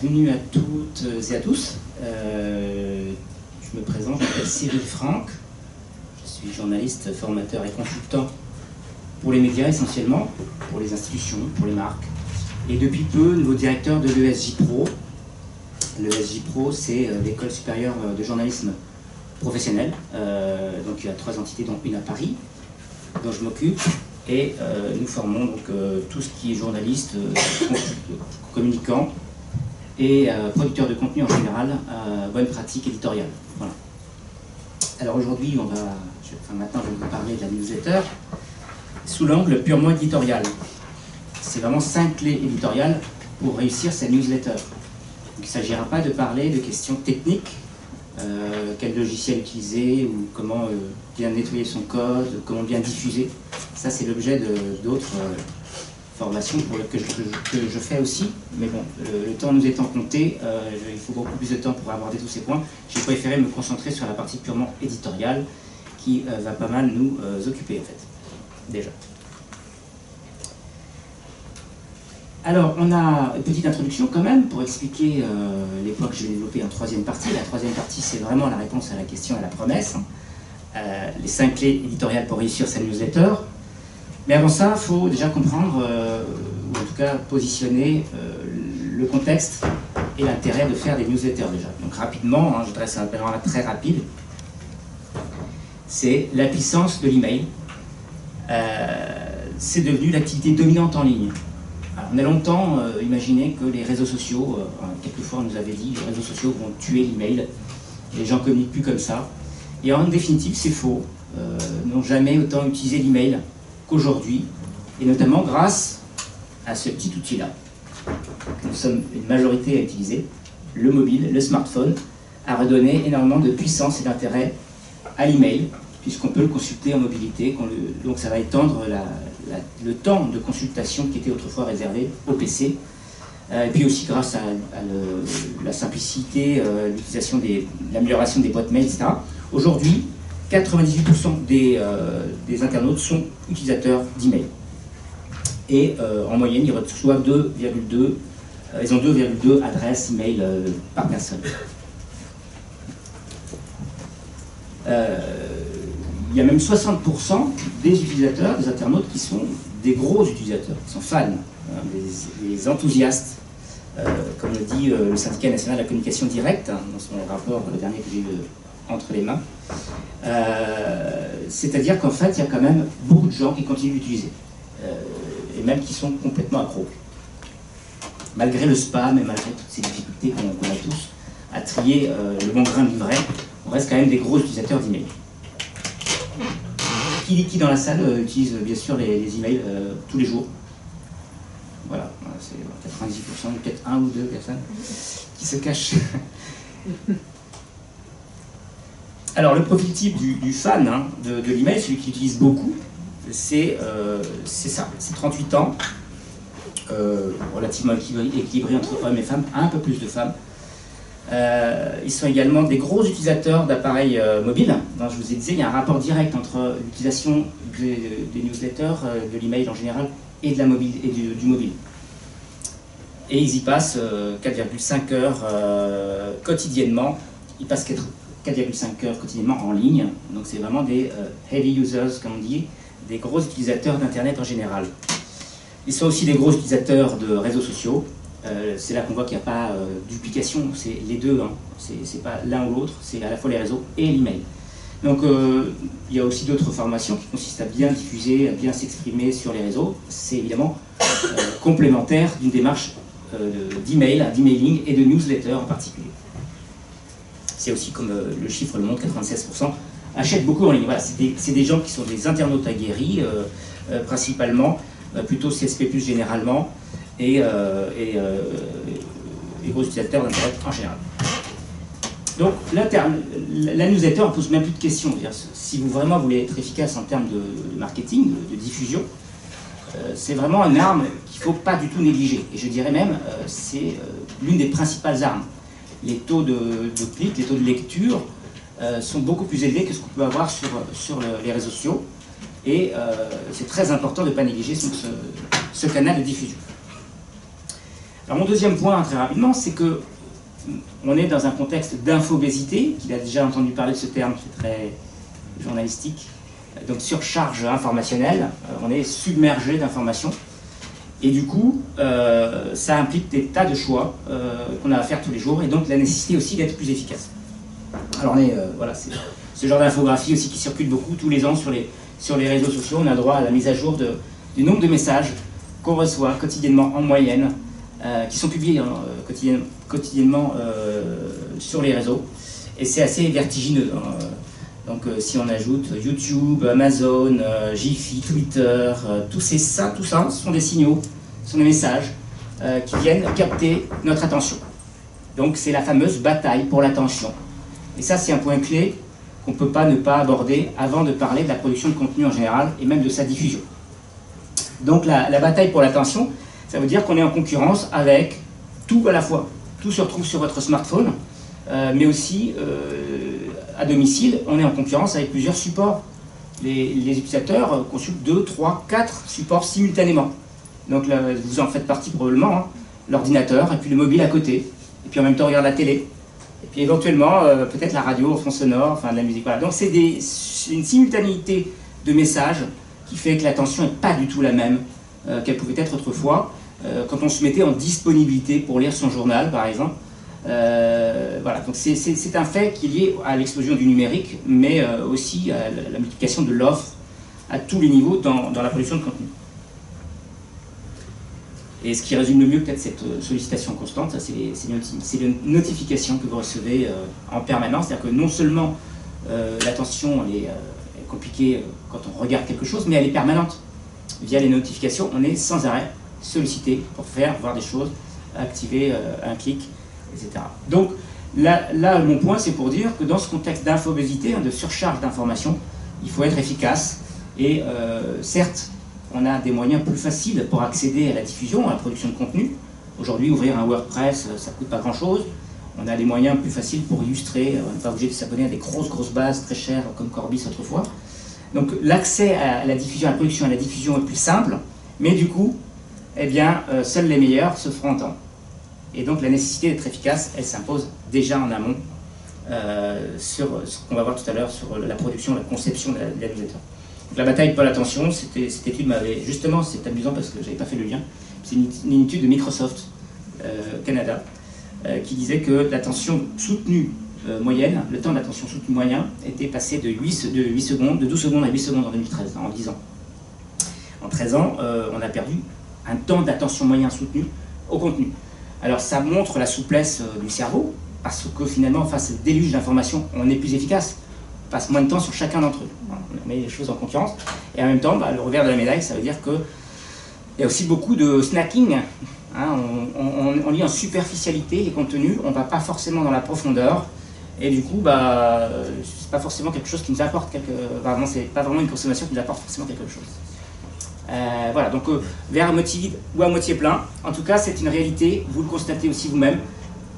bienvenue à toutes et à tous. Je me présente, je m'appelle Cyril Franck. Je suis journaliste, formateur et consultant pour les médias essentiellement, pour les institutions, pour les marques. Et depuis peu, nouveau directeur de l'ESJ Pro. L'ESJ Pro, c'est l'école supérieure de journalisme professionnel. Donc il y a 3 entités, dont une à Paris, dont je m'occupe. Et nous formons donc tout ce qui est journaliste, communicant et producteur de contenu en général, bonne pratique éditoriale. Voilà. Alors aujourd'hui, maintenant je vais vous parler de la newsletter sous l'angle purement éditorial. C'est vraiment 5 clés éditoriales pour réussir sa newsletter. Donc, il ne s'agira pas de parler de questions techniques, quel logiciel utiliser, ou comment bien nettoyer son code, comment bien diffuser. Ça, c'est l'objet d'autres formations que je fais aussi. Mais bon, le temps nous étant compté, il faut beaucoup plus de temps pour aborder tous ces points. J'ai préféré me concentrer sur la partie purement éditoriale qui va pas mal nous occuper, en fait, déjà. Alors, on a une petite introduction quand même pour expliquer les points que je vais développer en 3e partie. La 3e partie, c'est vraiment la réponse à la question et à la promesse. Les 5 clés éditoriales pour réussir sa newsletter. Mais avant ça, il faut déjà comprendre, ou en tout cas positionner le contexte et l'intérêt de faire des newsletters déjà. Donc rapidement, je dresse un panorama très rapide. C'est la puissance de l'email. C'est devenu l'activité dominante en ligne. Alors, on a longtemps imaginé que les réseaux sociaux, quelquefois on nous avait dit, les réseaux sociaux vont tuer l'email, les gens ne communiquent plus comme ça. Et en définitive, c'est faux. N'ont jamais autant utilisé l'email qu'aujourd'hui, et notamment grâce à ce petit outil-là. Nous sommes une majorité à utiliser, le mobile, le smartphone, a redonné énormément de puissance et d'intérêt à l'email, puisqu'on peut le consulter en mobilité, donc ça va étendre le temps de consultation qui était autrefois réservé au PC, et puis aussi grâce à la simplicité, l'utilisation l'amélioration des boîtes mail, etc. Aujourd'hui, 98% des internautes sont utilisateurs d'email. Et en moyenne, ils reçoivent 2,2 adresses email par personne. Il y a même 60% des utilisateurs, des internautes qui sont des gros utilisateurs, qui sont fans, des enthousiastes, comme le dit le syndicat national de la communication directe, dans son rapport, le dernier que j'ai eu entre les mains. C'est-à-dire qu'en fait, il y a quand même beaucoup de gens qui continuent d'utiliser, et même qui sont complètement accros. Malgré le spam et malgré toutes ces difficultés qu'on a tous à trier le bon grain de livret, on reste quand même des gros utilisateurs d'email. Qui dans la salle utilise bien sûr les emails tous les jours. Voilà, c'est 90%, peut-être 1 ou 2 personnes qui se cachent. Alors le profil type du fan de l'email, celui qui utilise beaucoup, c'est ça, c'est 38 ans, relativement équilibré entre hommes et femmes, un peu plus de femmes. Ils sont également des gros utilisateurs d'appareils mobiles. Donc, je vous ai dit, il y a un rapport direct entre l'utilisation des newsletters, de l'email en général, et du mobile. Et ils y passent 4,5 heures quotidiennement. Ils passent 4,5 heures quotidiennement en ligne. Donc c'est vraiment des heavy users, comme on dit, des gros utilisateurs d'Internet en général. Ils sont aussi des gros utilisateurs de réseaux sociaux. C'est là qu'on voit qu'il n'y a pas duplication, c'est les deux, c'est pas l'un ou l'autre, c'est à la fois les réseaux et l'email. Donc il y a aussi d'autres formations qui consistent à bien diffuser, à bien s'exprimer sur les réseaux. C'est évidemment complémentaire d'une démarche d'email, d'emailing et de newsletter en particulier. C'est aussi comme le chiffre le montre, 96% achètent beaucoup en ligne. Voilà, c'est des gens qui sont des internautes aguerris, principalement, plutôt CSP+, généralement, et gros utilisateurs d'Internet en général. Donc la newsletter ne pose même plus de questions. Si vous vraiment voulez être efficace en termes de marketing, de diffusion, c'est vraiment une arme qu'il ne faut pas du tout négliger. Et je dirais même, c'est l'une des principales armes. Les taux de clics, les taux de lecture sont beaucoup plus élevés que ce qu'on peut avoir sur les réseaux sociaux. Et c'est très important de ne pas négliger ce canal de diffusion. Alors mon deuxième point, très rapidement, c'est que on est dans un contexte d'infobésité, qu'il a déjà entendu parler de ce terme qui est très journalistique, donc surcharge informationnelle, on est submergé d'informations, et du coup, ça implique des tas de choix qu'on a à faire tous les jours, et donc la nécessité aussi d'être plus efficace. Alors voilà, c'est ce genre d'infographie aussi qui circule beaucoup tous les ans sur les réseaux sociaux. On a droit à la mise à jour du nombre de messages qu'on reçoit quotidiennement en moyenne, qui sont publiés quotidiennement sur les réseaux, et c'est assez vertigineux. Donc si on ajoute YouTube, Amazon, Jiffy, Twitter, tout ça, ce sont des signaux, ce sont des messages qui viennent capter notre attention. Donc c'est la fameuse bataille pour l'attention. Et ça, c'est un point clé qu'on ne peut pas ne pas aborder avant de parler de la production de contenu en général et même de sa diffusion. Donc la bataille pour l'attention, ça veut dire qu'on est en concurrence avec tout à la fois. Tout se retrouve sur votre smartphone, mais aussi à domicile, on est en concurrence avec plusieurs supports. Les utilisateurs consultent 2, 3, 4 supports simultanément. Donc là, vous en faites partie probablement, hein, l'ordinateur, et puis le mobile à côté, et puis en même temps on regarde la télé, et puis éventuellement peut-être la radio au fond sonore, enfin de la musique. Voilà. Donc c'est une simultanéité de messages qui fait que l'attention n'est pas du tout la même qu'elle pouvait être autrefois, quand on se mettait en disponibilité pour lire son journal par exemple. Voilà, donc c'est un fait qui est lié à l'explosion du numérique, mais aussi à la multiplication de l'offre à tous les niveaux dans la production de contenu. Et ce qui résume le mieux peut-être cette sollicitation constante, c'est les notifications que vous recevez en permanence. C'est-à-dire que non seulement l'attention est compliquée quand on regarde quelque chose, mais elle est permanente. Via les notifications, on est sans arrêt sollicité pour voir des choses, activer un clic, etc. Donc là mon point, c'est pour dire que dans ce contexte d'infobésité, de surcharge d'informations, il faut être efficace. Et certes, on a des moyens plus faciles pour accéder à la diffusion, à la production de contenu. Aujourd'hui, ouvrir un WordPress, ça ne coûte pas grand-chose. On a des moyens plus faciles pour illustrer. On n'est pas obligé de s'abonner à des grosses bases très chères comme Corbis autrefois. Donc l'accès à la diffusion, à la production et à la diffusion est plus simple, mais du coup, eh bien, seuls les meilleurs se feront entendre. Et donc la nécessité d'être efficace, elle s'impose déjà en amont sur ce qu'on va voir tout à l'heure sur la production, la conception de la newsletter. La bataille pour l'attention, cette étude m'avait... Justement, c'est amusant parce que je n'avais pas fait le lien. C'est une étude de Microsoft Canada qui disait que l'attention soutenue moyenne, le temps d'attention soutenue moyen, était passé de 12 secondes à 8 secondes en 2013, en 10 ans. En 13 ans, on a perdu un temps d'attention moyen soutenu au contenu. Alors ça montre la souplesse du cerveau, parce que finalement, face au déluge d'informations, on est plus efficace. Passe moins de temps sur chacun d'entre eux. On met les choses en concurrence. Et en même temps, le revers de la médaille, ça veut dire qu'il y a aussi beaucoup de snacking. Hein, on lit en superficialité les contenus, on ne va pas forcément dans la profondeur. Et du coup, c'est pas forcément quelque chose qui nous apporte c'est pas vraiment une consommation qui nous apporte forcément quelque chose. Voilà, donc verre à moitié vide ou à moitié plein. En tout cas, c'est une réalité, vous le constatez aussi vous-même.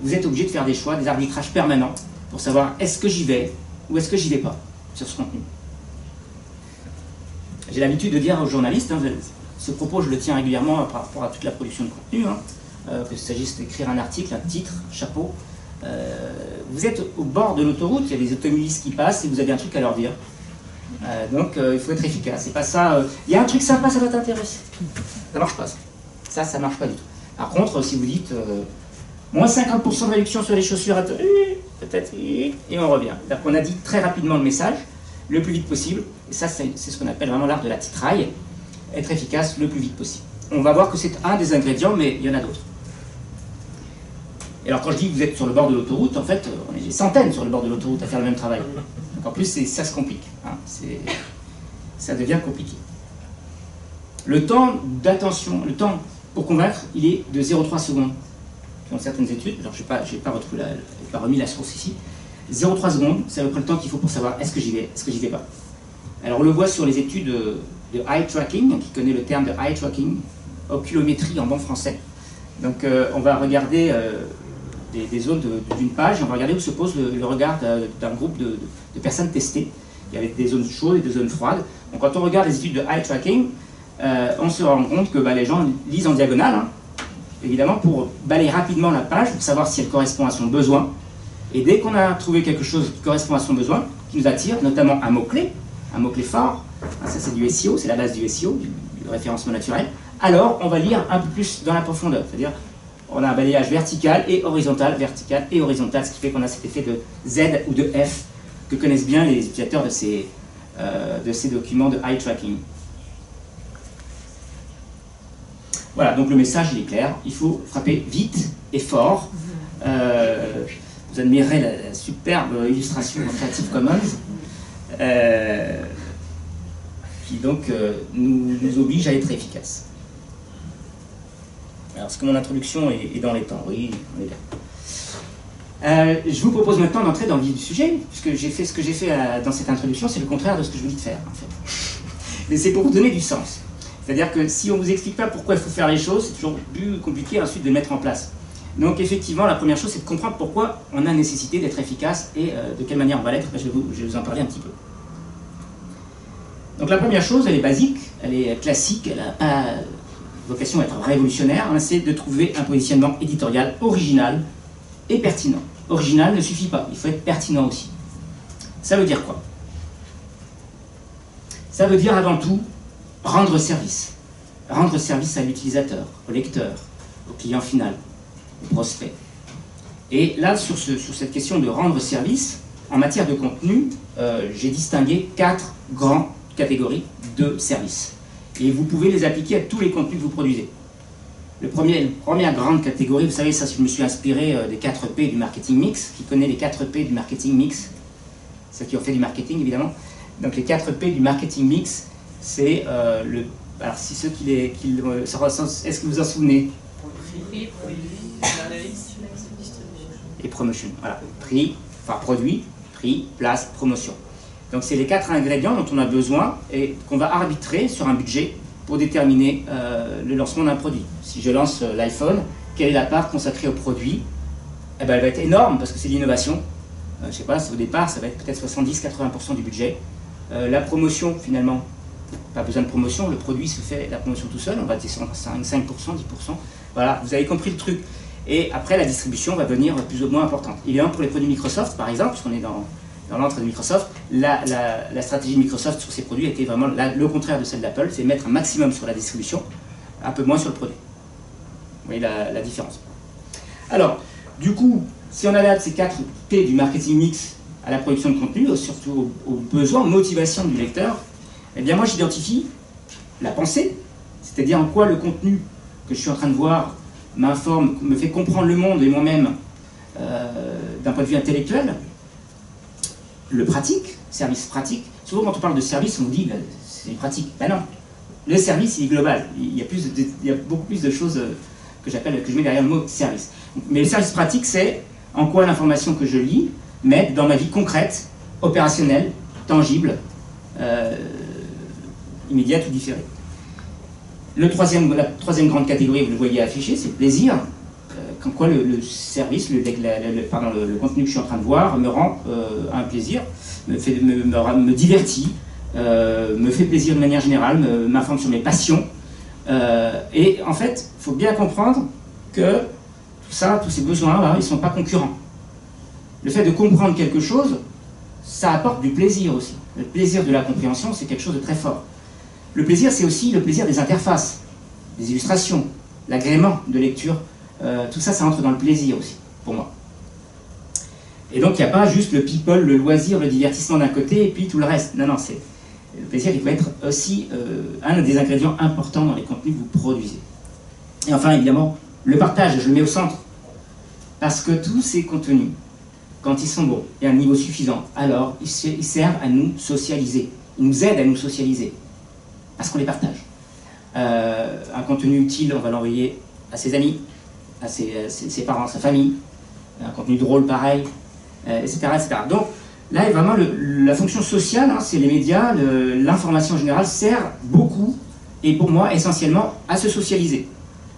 Vous êtes obligé de faire des choix, des arbitrages permanents pour savoir est-ce que j'y vais ou est-ce que j'y vais pas sur ce contenu. J'ai l'habitude de dire aux journalistes, ce propos je le tiens régulièrement par rapport à toute la production de contenu, qu'il s'agisse d'écrire un article, un titre, chapeau. Vous êtes au bord de l'autoroute, il y a des automobilistes qui passent et vous avez un truc à leur dire. Donc il faut être efficace. C'est pas ça. Il y a un truc sympa, ça va t'intéresser. Ça marche pas. Ça marche pas du tout. Par contre, si vous dites moins 50% de réduction sur les chaussures, peut-être, et on revient. C'est-à-dire qu'on a dit très rapidement le message, le plus vite possible. Et ça, c'est ce qu'on appelle vraiment l'art de la titraille. Être efficace le plus vite possible. On va voir que c'est un des ingrédients, mais il y en a d'autres. Et alors quand je dis que vous êtes sur le bord de l'autoroute, en fait, on est des centaines sur le bord de l'autoroute à faire le même travail. Donc en plus, ça se complique. Hein. Ça devient compliqué. Le temps d'attention, le temps pour convaincre, il est de 0,3 secondes. Dans certaines études, alors je n'ai pas remis la source ici, 0,3 secondes, c'est à peu près le temps qu'il faut pour savoir est-ce que j'y vais, est-ce que j'y vais pas. Alors on le voit sur les études de eye tracking, qui connaît le terme de eye tracking, oculométrie en bon français. Donc on va regarder des zones d'une page, on va regarder où se pose le regard d'un groupe de personnes testées. Il y avait des zones chaudes et des zones froides. Donc quand on regarde les études de eye tracking, on se rend compte que les gens lisent en diagonale, hein, évidemment, pour balayer rapidement la page, pour savoir si elle correspond à son besoin. Et dès qu'on a trouvé quelque chose qui correspond à son besoin, qui nous attire, notamment un mot-clé fort, ça c'est du SEO, c'est la base du SEO, du référencement naturel, alors on va lire un peu plus dans la profondeur, c'est-à-dire on a un balayage vertical et horizontal, ce qui fait qu'on a cet effet de Z ou de F que connaissent bien les utilisateurs de ces documents de eye tracking. Voilà, donc le message il est clair, il faut frapper vite et fort. Vous admirez la superbe illustration en Creative Commons qui donc nous oblige à être efficace. Alors, est-ce que mon introduction est dans les temps? Oui, on est là. Je vous propose maintenant d'entrer dans le vif du sujet, puisque ce que j'ai fait dans cette introduction, c'est le contraire de ce que je vous dis de faire, en fait. Mais c'est pour vous donner du sens. C'est-à-dire que si on ne vous explique pas pourquoi il faut faire les choses, c'est toujours plus compliqué ensuite de les mettre en place. Donc effectivement, la première chose, c'est de comprendre pourquoi on a nécessité d'être efficace et de quelle manière on va l'être. Je vais vous en parler un petit peu. Donc la première chose, elle est basique, elle est classique, elle n'a pas vocation à être révolutionnaire, hein, c'est de trouver un positionnement éditorial original et pertinent. Original ne suffit pas, il faut être pertinent aussi. Ça veut dire quoi? Ça veut dire avant tout rendre service. Rendre service à l'utilisateur, au lecteur, au client final, au prospect. Et là, sur cette question de rendre service, en matière de contenu, j'ai distingué 4 grandes catégories de services. Et vous pouvez les appliquer à tous les contenus que vous produisez. La première grande catégorie, vous savez, ça, je me suis inspiré des 4 P du marketing mix. Qui connaît les 4 P du marketing mix? Ceux qui ont fait du marketing, évidemment. Donc les 4 P du marketing mix, c'est alors si ceux qui est-ce que vous en souvenez? Et promotion. Voilà. Prix, enfin produit, prix, place, promotion. Donc c'est les 4 ingrédients dont on a besoin et qu'on va arbitrer sur un budget pour déterminer le lancement d'un produit. Si je lance l'iPhone, quelle est la part consacrée au produit? Eh ben, elle va être énorme parce que c'est l'innovation. Je ne sais pas, au départ, ça va être peut-être 70-80% du budget. La promotion, finalement, pas besoin de promotion, le produit se fait la promotion tout seul, on va descendre 5%, 10%. Voilà, vous avez compris le truc. Et après, la distribution va devenir plus ou moins importante. Évidemment, pour les produits Microsoft, par exemple, puisqu'on est dans l'entre de Microsoft, la stratégie de Microsoft sur ces produits était vraiment le contraire de celle d'Apple, c'est mettre un maximum sur la distribution, un peu moins sur le produit. Vous voyez la différence. Alors, du coup, si on adapte ces 4 P du marketing mix à la production de contenu, surtout aux besoins, aux motivations du lecteur, eh bien moi j'identifie la pensée, c'est-à-dire en quoi le contenu que je suis en train de voir m'informe, me fait comprendre le monde et moi-même d'un point de vue intellectuel. Le pratique, service pratique. Souvent quand on parle de service, on nous dit c'est pratique. Ben non, le service il est global. Il y a beaucoup plus de choses que je mets derrière le mot service. Mais le service pratique, c'est en quoi l'information que je lis m'aide dans ma vie concrète, opérationnelle, tangible, immédiate ou différée. La troisième grande catégorie, vous le voyez affiché, c'est le plaisir. En quoi le service, le contenu que je suis en train de voir me rend un plaisir, me divertit, me fait plaisir de manière générale, m'informe sur mes passions. Et en fait, il faut bien comprendre que tout ça, tous ces besoins-là, ils ne sont pas concurrents. Le fait de comprendre quelque chose, ça apporte du plaisir aussi. Le plaisir de la compréhension, c'est quelque chose de très fort. Le plaisir, c'est aussi le plaisir des interfaces, des illustrations, l'agrément de lecture. Tout ça, ça entre dans le plaisir aussi, pour moi. Et donc, il n'y a pas juste le people, le loisir, le divertissement d'un côté, et puis tout le reste. Non, non, le plaisir, il peut être aussi un des ingrédients importants dans les contenus que vous produisez. Et enfin, évidemment, le partage, je le mets au centre. Parce que tous ces contenus, quand ils sont bons et à un niveau suffisant, alors ils servent à nous socialiser. Ils nous aident à nous socialiser. Parce qu'on les partage. Un contenu utile, on va l'envoyer à ses amis, à ses parents, à sa famille. Un contenu drôle, pareil, etc., etc. Donc, là, vraiment, la fonction sociale, hein, c'est les médias, l'information en général sert beaucoup, et pour moi, essentiellement, à se socialiser.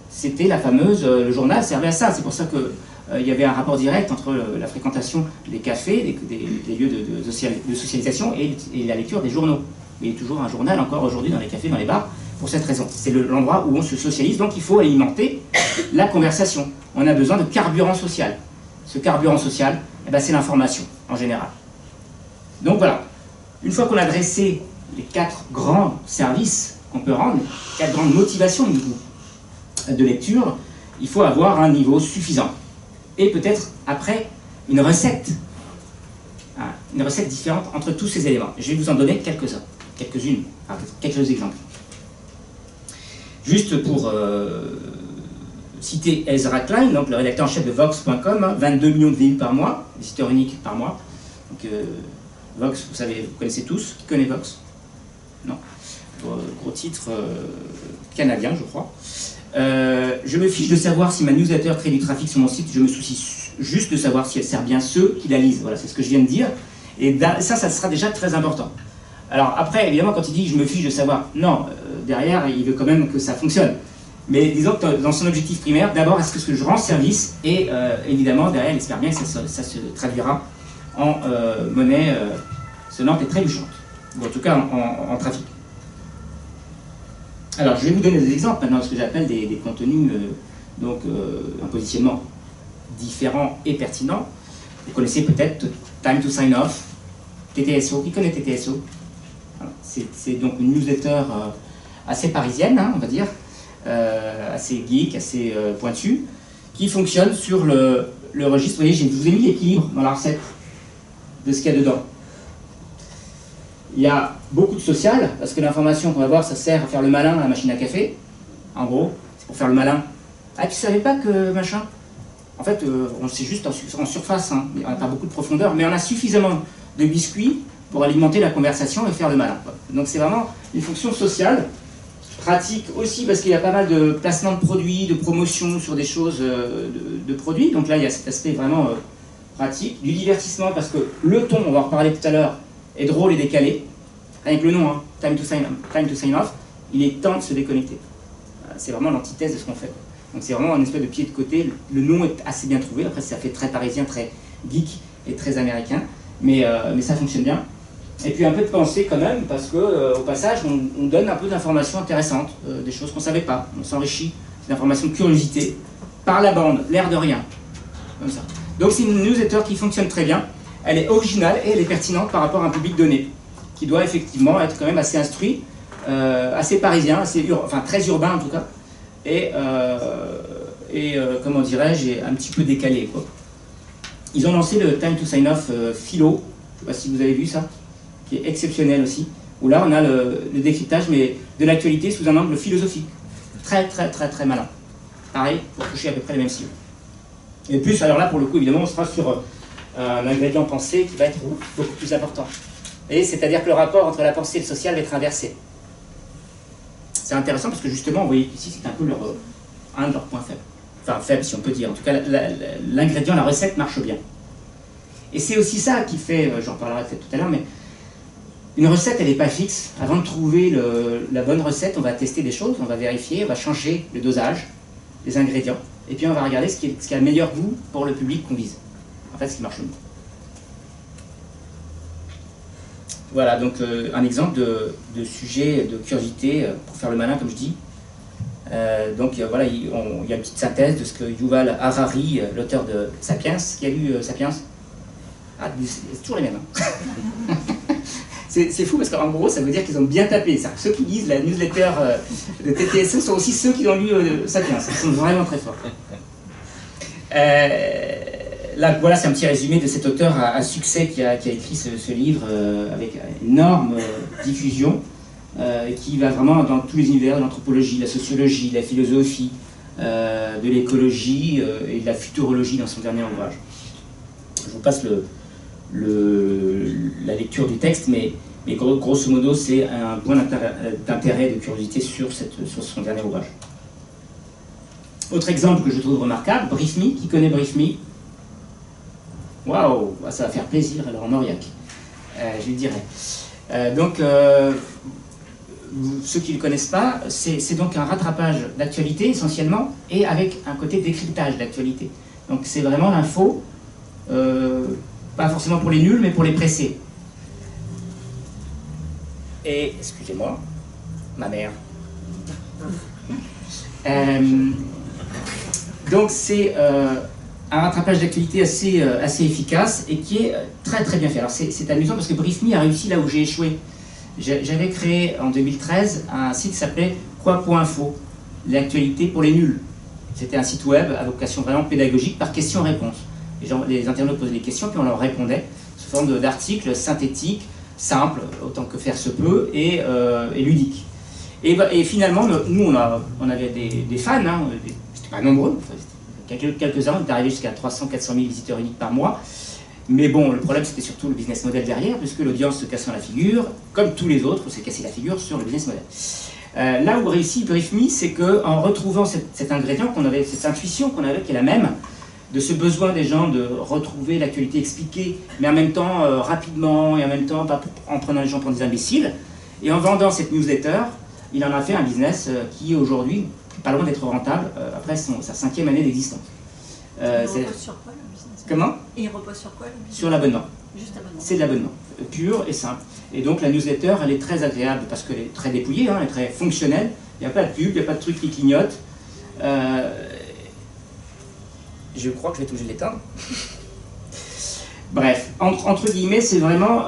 C'était la fameuse, le journal servait à ça. C'est pour ça qu'il y avait un rapport direct entre la fréquentation des cafés, des lieux de socialisation, et la lecture des journaux. Il y a toujours un journal encore aujourd'hui dans les cafés, dans les bars, pour cette raison. C'est l'endroit où on se socialise, donc il faut alimenter la conversation. On a besoin de carburant social. Ce carburant social, eh ben, c'est l'information, en général. Donc voilà, une fois qu'on a dressé les 4 grands services qu'on peut rendre, 4 grandes motivations de lecture, il faut avoir un niveau suffisant. Et peut-être, après, une recette différente entre tous ces éléments. Je vais vous en donner quelques-uns, quelques-unes, quelques exemples. Juste pour citer Ezra Klein, donc le rédacteur en chef de Vox.com, 22 millions de vues par mois, visiteurs uniques par mois. Donc, Vox, vous savez, vous connaissez tous. Qui connaît Vox? Non. Gros titre canadien, je crois. Je me fiche de savoir si ma newsletter crée du trafic sur mon site, je me soucie juste de savoir si elle sert bien ceux qui la lisent. Voilà, c'est ce que je viens de dire. Et ça sera déjà très important. Alors après, évidemment, quand il dit « je me fiche de savoir », non, derrière, il veut quand même que ça fonctionne. Mais disons que dans son objectif primaire, d'abord, est-ce que je rends service? Et évidemment, derrière, il espère bien que ça se traduira en monnaie sonnante et trébuchante. Ou en tout cas, en trafic. Alors, je vais vous donner des exemples maintenant de ce que j'appelle des contenus, un positionnement différent et pertinent. Vous connaissez peut-être Time to Sign Off, TTSO. Qui connaît TTSO? C'est donc une newsletter assez parisienne, hein, on va dire, assez geek, assez pointue, qui fonctionne sur le registre. Vous voyez, je vous ai mis l'équilibre dans la recette de ce qu'il y a dedans. Il y a beaucoup de social, parce que l'information qu'on va voir, ça sert à faire le malin à la machine à café. En gros, c'est pour faire le malin. Ah, tu savais pas que machin? En fait, c'est juste en surface, hein. On n'a pas beaucoup de profondeur, mais on a suffisamment de biscuits pour alimenter la conversation et faire le malin, quoi. Donc c'est vraiment une fonction sociale, pratique aussi parce qu'il y a pas mal de placements de produits, de promotions sur des choses de produits. Donc là, il y a cet aspect vraiment pratique. Du divertissement parce que le ton, on va en reparler tout à l'heure, est drôle et décalé. Rien que le nom, hein, time to sign off, il est temps de se déconnecter. C'est vraiment l'antithèse de ce qu'on fait. Donc c'est vraiment un espèce de pied de côté. Le nom est assez bien trouvé. Après, ça fait très parisien, très geek et très américain. Mais ça fonctionne bien. Et puis un peu de pensée quand même, parce que au passage, on donne un peu d'informations intéressantes, des choses qu'on ne savait pas. On s'enrichit d'informations de curiosité par la bande, l'air de rien. Comme ça. Donc c'est une newsletter qui fonctionne très bien. Elle est originale et elle est pertinente par rapport à un public donné, qui doit effectivement être quand même assez instruit, assez parisien, enfin très urbain en tout cas, et comment dirais-je, un petit peu décalé, quoi. Ils ont lancé le Time to Sign Off Philo, je ne sais pas si vous avez vu ça, qui est exceptionnel aussi, où là on a le décryptage mais de l'actualité sous un angle philosophique. Très très très très malin. Pareil, pour toucher à peu près les mêmes cibles. Et plus, alors là pour le coup évidemment on sera sur un ingrédient pensée qui va être beaucoup plus important. Et c'est-à-dire que le rapport entre la pensée et le social va être inversé. C'est intéressant parce que justement, vous voyez qu'ici c'est un peu un de leurs points faibles. Enfin faible si on peut dire. En tout cas, l'ingrédient, la recette marche bien. Et c'est aussi ça qui fait, j'en parlerai peut-être tout à l'heure, mais une recette, elle n'est pas fixe. Avant de trouver la bonne recette, on va tester des choses, on va vérifier, on va changer le dosage, les ingrédients, et puis on va regarder ce qui a le meilleur goût pour le public qu'on vise. En fait, ce qui marche le mieux. Voilà, donc un exemple de sujet de curiosité pour faire le malin, comme je dis. Donc voilà, il y a une petite synthèse de ce que Yuval Harari, l'auteur de Sapiens, qui a lu Sapiens. Ah, c'est toujours les mêmes. Hein. C'est fou parce qu'en gros, ça veut dire qu'ils ont bien tapé. Ceux qui lisent la newsletter de TTSO sont aussi ceux qui ont lu Sapiens. Ils sont vraiment très forts. Là, voilà, c'est un petit résumé de cet auteur à succès qui a écrit ce livre avec une énorme diffusion, qui va vraiment dans tous les univers de l'anthropologie, la sociologie, la philosophie, de l'écologie et de la futurologie dans son dernier ouvrage. Je vous passe la lecture du texte, mais grosso modo, c'est un point d'intérêt, de curiosité sur son dernier ouvrage. Autre exemple que je trouve remarquable, Brief Me. Qui connaît Brief Me? Waouh, ça va faire plaisir alors Mauriac, je lui dirai. Donc, ceux qui ne le connaissent pas, c'est donc un rattrapage d'actualité essentiellement, et avec un côté décryptage d'actualité. Donc c'est vraiment l'info, pas forcément pour les nuls, mais pour les pressés. Et, excusez-moi, ma mère, Donc c'est un rattrapage d'actualité assez efficace et qui est très très bien fait. Alors c'est amusant parce que Brief.me a réussi là où j'ai échoué. J'avais créé en 2013 un site qui s'appelait Quoi.info, l'actualité pour les nuls. C'était un site web à vocation vraiment pédagogique par questions-réponses. Les internautes posaient des questions puis on leur répondait sous forme d'articles synthétiques, simples, autant que faire se peut, et ludiques. Et finalement, nous on avait des fans, hein, c'était pas nombreux, quelques-uns, on est arrivé jusqu'à 300-400 000 visiteurs uniques par mois. Mais bon, le problème c'était surtout le business model derrière, puisque l'audience se cassant la figure, comme tous les autres, on s'est cassé la figure sur le business model. Là où réussit Brief.me, c'est qu'en retrouvant cet ingrédient qu'on avait, cette intuition qu'on avait, qui est la même, de ce besoin des gens de retrouver l'actualité expliquée, mais en même temps rapidement, et en même temps pas en prenant les gens pour des imbéciles, et en vendant cette newsletter, il en a fait un business qui aujourd'hui n'est pas loin d'être rentable après sa 5e année d'existence. Il repose sur quoi le business? Comment? Et il repose sur quoi le business? Sur l'abonnement. Juste abonnement. C'est de l'abonnement, pur et simple. Et donc la newsletter, elle est très agréable parce qu'elle est très dépouillée, hein, elle est très fonctionnelle. Il n'y a pas de pub, il n'y a pas de trucs qui clignotent. Je crois que je vais être obligé de l'éteindre. Bref, entre guillemets, c'est vraiment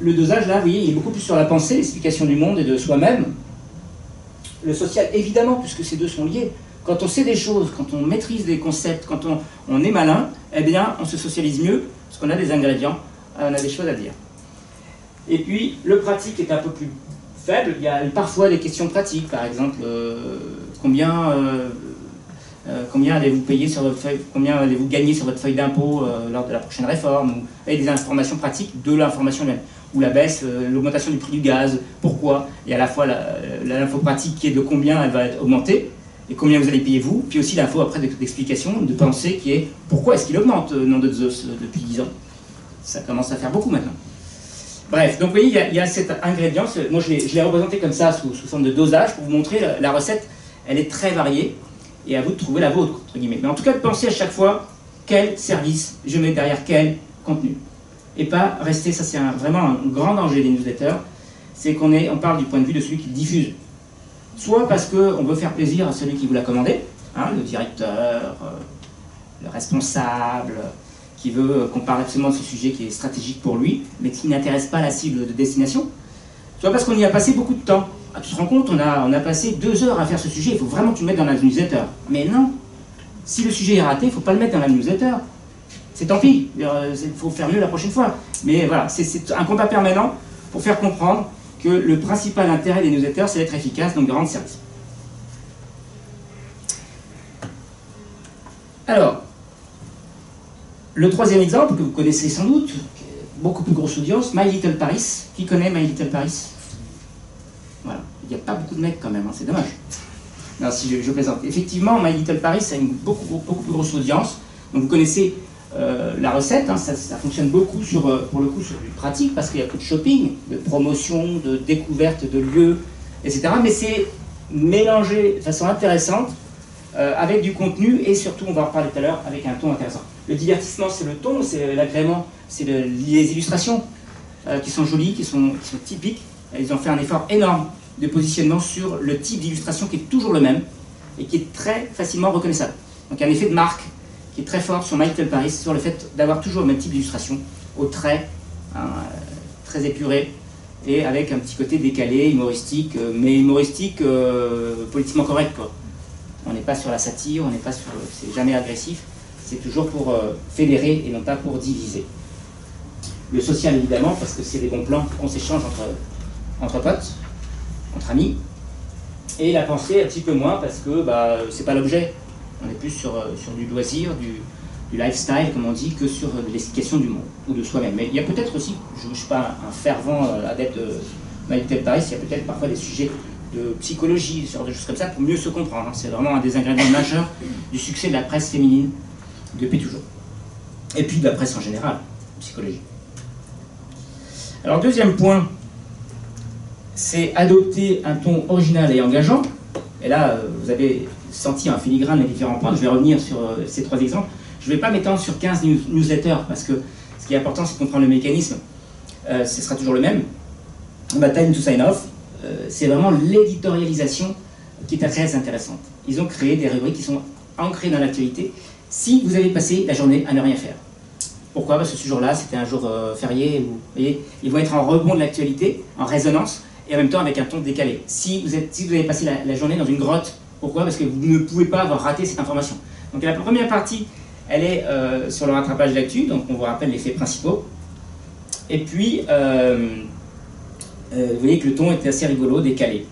le dosage là, vous voyez, il est beaucoup plus sur la pensée, l'explication du monde et de soi-même. Le social, évidemment, puisque ces deux sont liés. Quand on sait des choses, quand on maîtrise des concepts, quand on est malin, eh bien, on se socialise mieux, parce qu'on a des ingrédients, on a des choses à dire. Et puis, le pratique est un peu plus faible. Il y a parfois des questions pratiques, par exemple, combien allez-vous payer sur votre feuille, combien allez-vous gagner sur votre feuille d'impôt lors de la prochaine réforme, ou des informations pratiques de l'information même, ou la baisse, l'augmentation du prix du gaz, pourquoi. Il y a à la fois l'info pratique qui est de combien elle va être augmentée, et combien vous allez payer vous, puis aussi l'info après d'explication, de pensée qui est pourquoi est-ce qu'il augmente, nom de Zeus, depuis 10 ans. Ça commence à faire beaucoup maintenant. Bref, donc vous voyez, il y a cet ingrédient, moi je l'ai représenté comme ça, sous forme de dosage, pour vous montrer la recette, elle est très variée, et à vous de trouver la vôtre, entre guillemets. Mais en tout cas, de penser à chaque fois quel service je mets derrière quel contenu. Et pas rester, ça c'est vraiment un grand danger des newsletters, c'est on parle du point de vue de celui qui le diffuse. Soit parce qu'on veut faire plaisir à celui qui vous l'a commandé, hein, le directeur, le responsable, qui veut qu'on parle absolument de ce sujet qui est stratégique pour lui, mais qui n'intéresse pas la cible de destination. Soit parce qu'on y a passé beaucoup de temps. Ah, tu te rends compte, on a passé 2 heures à faire ce sujet, il faut vraiment que tu le mettes dans la newsletter. Mais non, si le sujet est raté, il ne faut pas le mettre dans la newsletter. C'est tant pis, il faut faire mieux la prochaine fois. Mais voilà, c'est un combat permanent pour faire comprendre que le principal intérêt des newsletters, c'est d'être efficace, donc de rendre service. Alors, le troisième exemple, que vous connaissez sans doute, beaucoup plus grosse audience, My Little Paris. Qui connaît My Little Paris? Voilà, il n'y a pas beaucoup de mecs quand même, hein, c'est dommage. Non, si je plaisante. Effectivement, My Little Paris a une beaucoup plus grosse audience. Donc vous connaissez la recette, hein, ça fonctionne beaucoup pour le coup sur du pratique, parce qu'il y a beaucoup de shopping, de promotion, de découverte de lieux, etc. Mais c'est mélangé de façon intéressante avec du contenu, et surtout, on va en reparler tout à l'heure, avec un ton intéressant. Le divertissement, c'est le ton, c'est l'agrément, c'est les illustrations qui sont jolies, qui sont typiques. Ils ont fait un effort énorme de positionnement sur le type d'illustration qui est toujours le même et qui est très facilement reconnaissable. Donc un effet de marque qui est très fort sur My Little Paris, sur le fait d'avoir toujours le même type d'illustration, au trait, hein, très épuré, et avec un petit côté décalé, humoristique, mais humoristique politiquement correct, quoi. On n'est pas sur la satire, on n'est pas sur... c'est jamais agressif, c'est toujours pour fédérer et non pas pour diviser. Le social, évidemment, parce que c'est des bons plans qu'on s'échange entre potes, entre amis. Et la pensée, un petit peu moins, parce que c'est pas l'objet. On est plus sur du loisir, du lifestyle, comme on dit, que sur l'explication du monde, ou de soi-même. Mais il y a peut-être aussi, je ne suis pas un fervent adepte de My Little Paris, il y a peut-être parfois des sujets de psychologie, ce genre de choses comme ça, pour mieux se comprendre. C'est vraiment un des ingrédients majeurs du succès de la presse féminine depuis toujours. Et puis de la presse en général, psychologie. Alors, deuxième point, c'est adopter un ton original et engageant. Et là, vous avez senti un filigrane les différents points. Je vais revenir sur ces 3 exemples. Je ne vais pas m'étendre sur 15 newsletters, parce que ce qui est important, c'est de comprendre le mécanisme. Ce sera toujours le même. Time to sign off, c'est vraiment l'éditorialisation qui est très intéressante. Ils ont créé des rubriques qui sont ancrées dans l'actualité. Si vous avez passé la journée à ne rien faire. Pourquoi? Parce que ce jour-là, c'était un jour férié. Vous voyez, ils vont être en rebond de l'actualité, en résonance, et en même temps avec un ton décalé. Si vous avez passé la journée dans une grotte, pourquoi? Parce que vous ne pouvez pas avoir raté cette information. Donc la première partie, elle est sur le rattrapage de l'actu, donc on vous rappelle les faits principaux. Et puis, vous voyez que le ton était assez rigolo, décalé.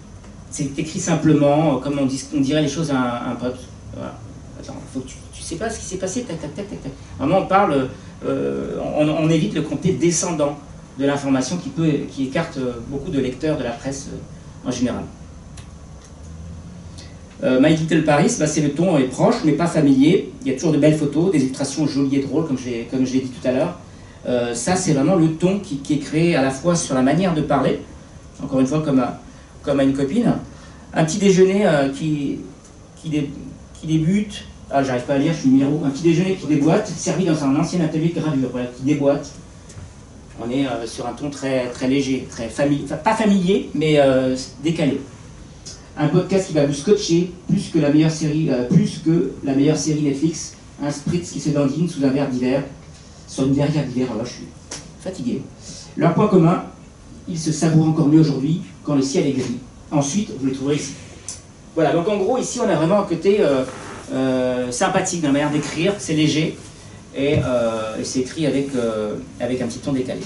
C'est écrit simplement, comme on dirait les choses à un pote. Voilà. Attends, faut que tu sais pas ce qui s'est passé, tac, tac, tac, tac, tac. Vraiment, on parle, on évite le côté descendant de l'information qui écarte beaucoup de lecteurs de la presse en général. My Little Paris, bah, c'est le ton est proche mais pas familier. Il y a toujours de belles photos, des illustrations jolies et drôles, comme je l'ai dit tout à l'heure. Ça, c'est vraiment le ton qui est créé à la fois sur la manière de parler, encore une fois comme à une copine. Un petit déjeuner qui débute, ah j'arrive pas à lire, je suis numéro, un petit déjeuner qui déboîte, servi dans un ancien atelier de gravure, voilà, qui déboîte. On est sur un ton très, très léger, très familier, enfin, pas familier, mais décalé. Un podcast qui va vous scotcher plus que la meilleure série Netflix, un spritz qui se dandine sous un verre d'hiver, sur une verrière d'hiver, alors je suis fatigué. Leur point commun, ils se savourent encore mieux aujourd'hui quand le ciel est gris. Ensuite, vous les trouverez ici. Voilà, donc en gros, ici, on a vraiment un côté sympathique dans la manière d'écrire, c'est léger, et c'est écrit avec un petit ton décalé.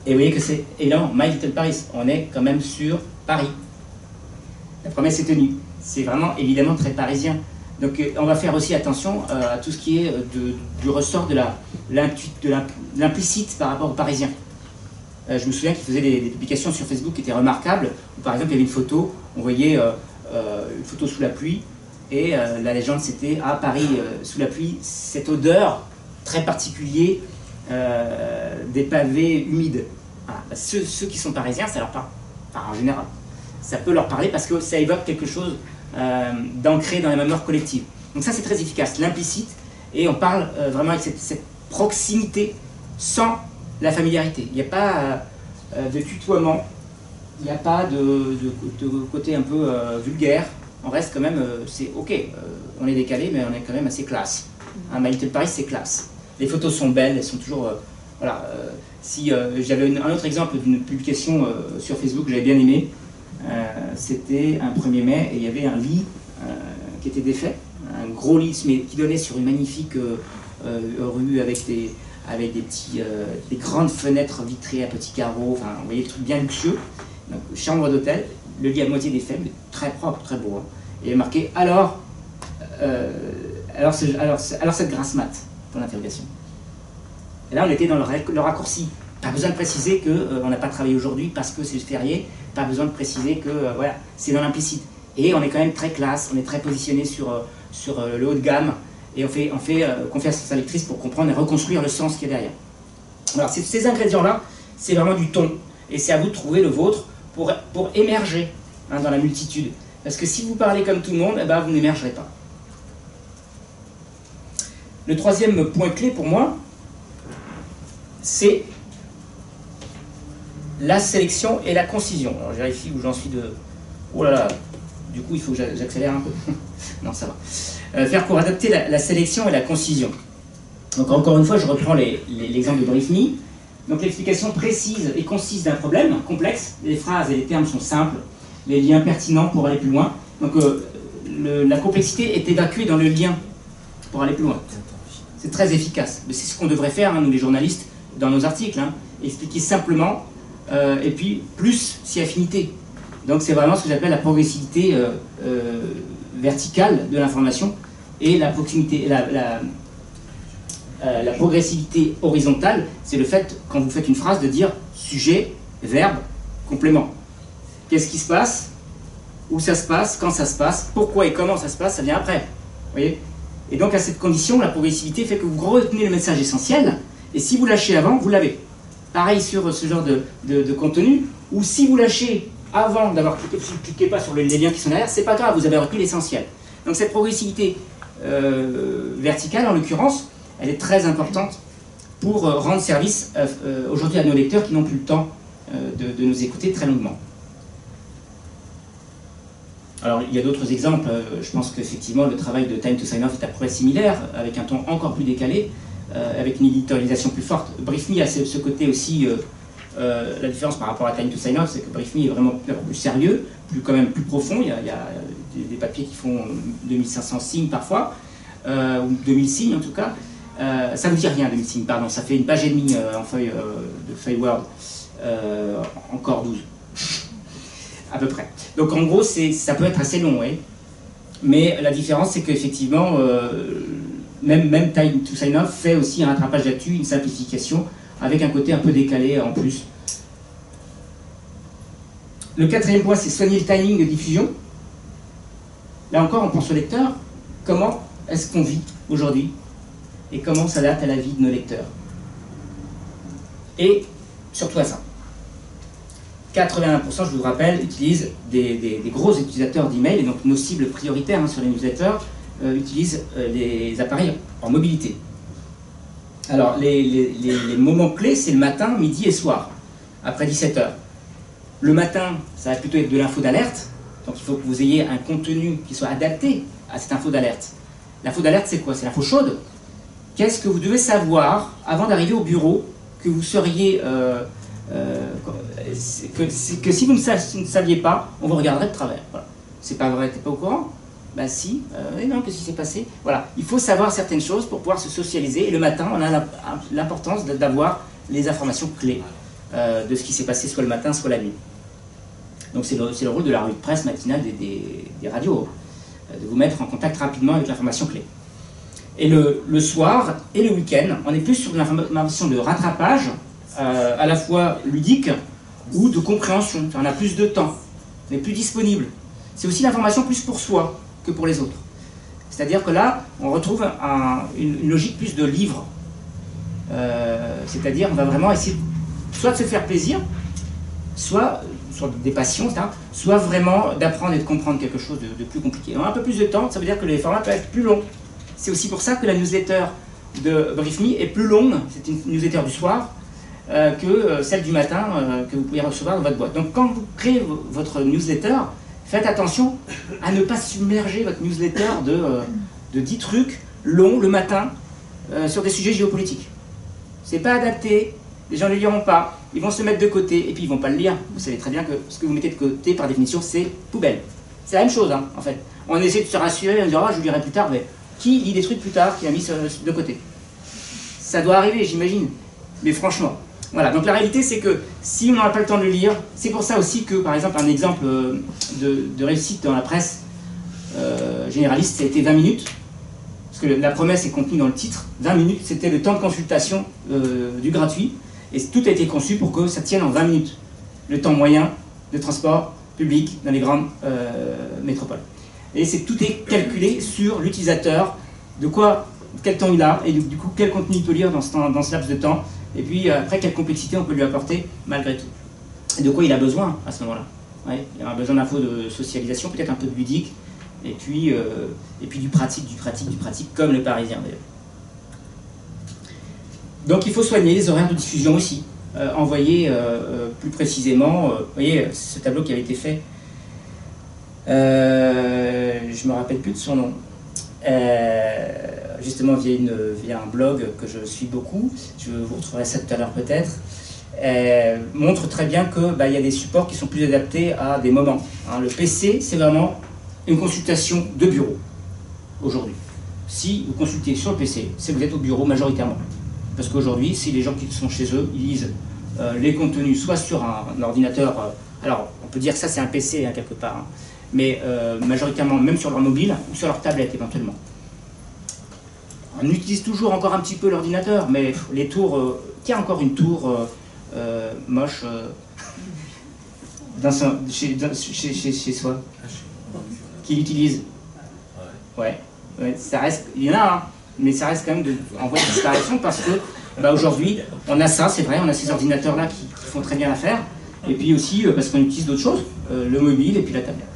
Et vous voyez que c'est énorme, My Little Paris, on est quand même sur Paris. La promesse est tenue. C'est vraiment évidemment très parisien. Donc on va faire aussi attention à tout ce qui est du ressort de l'implicite par rapport aux Parisiens. Je me souviens qu'il faisait des publications sur Facebook qui étaient remarquables, où par exemple il y avait une photo, on voyait une photo sous la pluie, et la légende c'était « Ah, Paris sous la pluie, cette odeur très particulière des pavés humides. » Voilà. Bah, ceux qui sont parisiens, ça leur parle, enfin, en général. Ça peut leur parler parce que ça évoque quelque chose d'ancré dans la mémoire collective. Donc ça c'est très efficace, l'implicite, et on parle vraiment avec cette proximité sans la familiarité. Il n'y a pas de tutoiement, il n'y a pas de côté un peu vulgaire, on reste quand même, c'est ok, on est décalé mais on est quand même assez classe. My Little Paris c'est classe. Les photos sont belles, elles sont toujours... voilà, si j'avais un autre exemple d'une publication sur Facebook que j'avais bien aimé, c'était un 1er mai et il y avait un lit qui était défait, un gros lit mais qui donnait sur une magnifique rue avec des grandes fenêtres vitrées à petits carreaux, enfin vous voyez le truc bien luxueux, donc, chambre d'hôtel, le lit à moitié défait, mais très propre, très beau, hein. Et il est marqué alors cette grasse mat, pour l'interrogation. Et là on était dans le raccourci. Pas besoin de préciser qu'on n'a pas travaillé aujourd'hui parce que c'est férié, pas besoin de préciser que voilà, c'est dans l'implicite. Et on est quand même très classe, on est très positionné sur le haut de gamme, et on fait confiance à sa lectrice pour comprendre et reconstruire le sens qu'il y a derrière. Alors ces ingrédients-là, c'est vraiment du ton, et c'est à vous de trouver le vôtre pour émerger dans la multitude. Parce que si vous parlez comme tout le monde, eh ben, vous n'émergerez pas. Le troisième point clé pour moi, c'est la sélection et la concision. Alors je vérifie où j'en suis de... Oh là là, du coup il faut que j'accélère un peu. Non, ça va. Faire pour adapter la sélection et la concision. Donc encore une fois, je reprends l'exemple de Brief Me. Donc l'explication précise et concise d'un problème complexe. Les phrases et les termes sont simples, les liens pertinents pour aller plus loin. Donc la complexité est évacuée dans le lien pour aller plus loin. C'est très efficace. C'est ce qu'on devrait faire, hein, nous les journalistes, dans nos articles. Hein. Expliquer simplement, et puis plus si affinité. Donc c'est vraiment ce que j'appelle la progressivité verticale de l'information, et la proximité, la progressivité horizontale, c'est le fait, quand vous faites une phrase, de dire sujet, verbe, complément. Qu'est-ce qui se passe? Où ça se passe? Quand ça se passe? Pourquoi et comment ça se passe? Ça vient après. Vous voyez? Et donc à cette condition, la progressivité fait que vous retenez le message essentiel, et si vous lâchez avant, vous l'avez. Pareil sur ce genre de contenu, ou si vous lâchez avant d'avoir cliqué, si vous ne cliquez pas sur les liens qui sont derrière, c'est pas grave, vous avez retenu l'essentiel. Donc cette progressivité verticale, en l'occurrence, elle est très importante pour rendre service aujourd'hui à nos lecteurs qui n'ont plus le temps de nous écouter très longuement. Alors, il y a d'autres exemples. Je pense qu'effectivement, le travail de Time to Sign Off est à peu près similaire, avec un ton encore plus décalé, avec une éditorialisation plus forte. BriefMe a ce côté aussi. La différence par rapport à Time to Sign Off, c'est que BriefMe est vraiment plus sérieux, quand même plus profond. Il y a des papiers qui font 2500 signes parfois, ou 2000 signes en tout cas. Ça ne vous dit rien, 2000 signes, pardon. Ça fait une page et demie en feuille de feuille Word, encore 12. À peu près. Donc en gros, ça peut être assez long, oui. Mais la différence, c'est qu'effectivement, même Time to Sign Off fait aussi un rattrapage d'actu, une simplification, avec un côté un peu décalé en plus. Le quatrième point, c'est soigner le timing de diffusion. Là encore, on pense au lecteur. Comment est-ce qu'on vit aujourd'hui? Et comment ça date à la vie de nos lecteurs? Et surtout à ça. 81%, je vous rappelle, utilisent des gros utilisateurs d'email, et donc nos cibles prioritaires sur les newsletters utilisent les appareils en mobilité. Alors, les moments clés, c'est le matin, midi et soir, après 17h. Le matin, ça va plutôt être de l'info d'alerte, donc il faut que vous ayez un contenu qui soit adapté à cette info d'alerte. L'info d'alerte, c'est quoi? C'est l'info chaude. Qu'est-ce que vous devez savoir avant d'arriver au bureau que vous seriez... que si vous ne saviez pas, on vous regarderait de travers. Voilà. C'est pas vrai, t'es pas au courant? Bah si, non, qu'est-ce qui s'est passé? Voilà, il faut savoir certaines choses pour pouvoir se socialiser, et le matin, on a l'importance d'avoir les informations clés de ce qui s'est passé soit le matin, soit la nuit. Donc c'est le rôle de la revue de presse matinale des radios, de vous mettre en contact rapidement avec l'information clé. Et le soir et le week-end, on est plus sur l'information de rattrapage, à la fois ludique ou de compréhension. On a plus de temps, on est plus disponible. C'est aussi l'information plus pour soi que pour les autres. C'est-à-dire que là, on retrouve une logique plus de livre. C'est-à-dire on va vraiment essayer soit de se faire plaisir, soit sur des passions, etc., soit vraiment d'apprendre et de comprendre quelque chose de plus compliqué. On a un peu plus de temps, ça veut dire que les formats peuvent être plus longs. C'est aussi pour ça que la newsletter de BriefMe est plus longue, c'est une newsletter du soir, que celle du matin que vous pouvez recevoir dans votre boîte. Donc quand vous créez votre newsletter, faites attention à ne pas submerger votre newsletter de 10 trucs longs le matin sur des sujets géopolitiques. C'est pas adapté, les gens ne le liront pas, ils vont se mettre de côté et puis ils vont pas le lire. Vous savez très bien que ce que vous mettez de côté par définition c'est poubelle. C'est la même chose en fait. On essaie de se rassurer, on dit oh, je lirai plus tard, mais qui lit des trucs plus tard, qui a mis de côté? Ça doit arriver, j'imagine. Mais franchement, voilà. Donc la réalité, c'est que si on n'a pas le temps de le lire, c'est pour ça aussi que, par exemple, un exemple de réussite dans la presse généraliste, ça a été 20 minutes. Parce que la promesse est contenue dans le titre. 20 minutes, c'était le temps de consultation du gratuit. Et tout a été conçu pour que ça tienne en 20 minutes. Le temps moyen de transport public dans les grandes métropoles. Et tout est calculé sur l'utilisateur, quel temps il a, et du coup quel contenu il peut lire dans ce laps de temps, et puis après quelle complexité on peut lui apporter malgré tout. Et de quoi il a besoin à ce moment-là. Ouais, il aura besoin d'infos de socialisation, peut-être un peu de ludique, et puis du pratique, comme le Parisien d'ailleurs. Donc il faut soigner les horaires de diffusion aussi, envoyer plus précisément, vous voyez ce tableau qui avait été fait, je me rappelle plus de son nom, justement via un blog que je suis beaucoup, je vous retrouverai ça tout à l'heure peut-être, montre très bien que y a des supports qui sont plus adaptés à des moments. Le PC, c'est vraiment une consultation de bureau aujourd'hui. Si vous consultez sur le PC, c'est que vous êtes au bureau majoritairement. Parce qu'aujourd'hui, si les gens qui sont chez eux, ils lisent les contenus soit sur un ordinateur, alors on peut dire que ça c'est un PC quelque part, mais majoritairement même sur leur mobile ou sur leur tablette éventuellement. On utilise toujours encore un petit peu l'ordinateur, mais les tours, qui a encore une tour moche chez soi, qui l'utilise? Ouais, ça reste, il y en a, mais ça reste quand même en voie de disparition parce que aujourd'hui, on a ça, c'est vrai, on a ces ordinateurs-là qui font très bien l'affaire, et puis aussi parce qu'on utilise d'autres choses, le mobile et puis la tablette.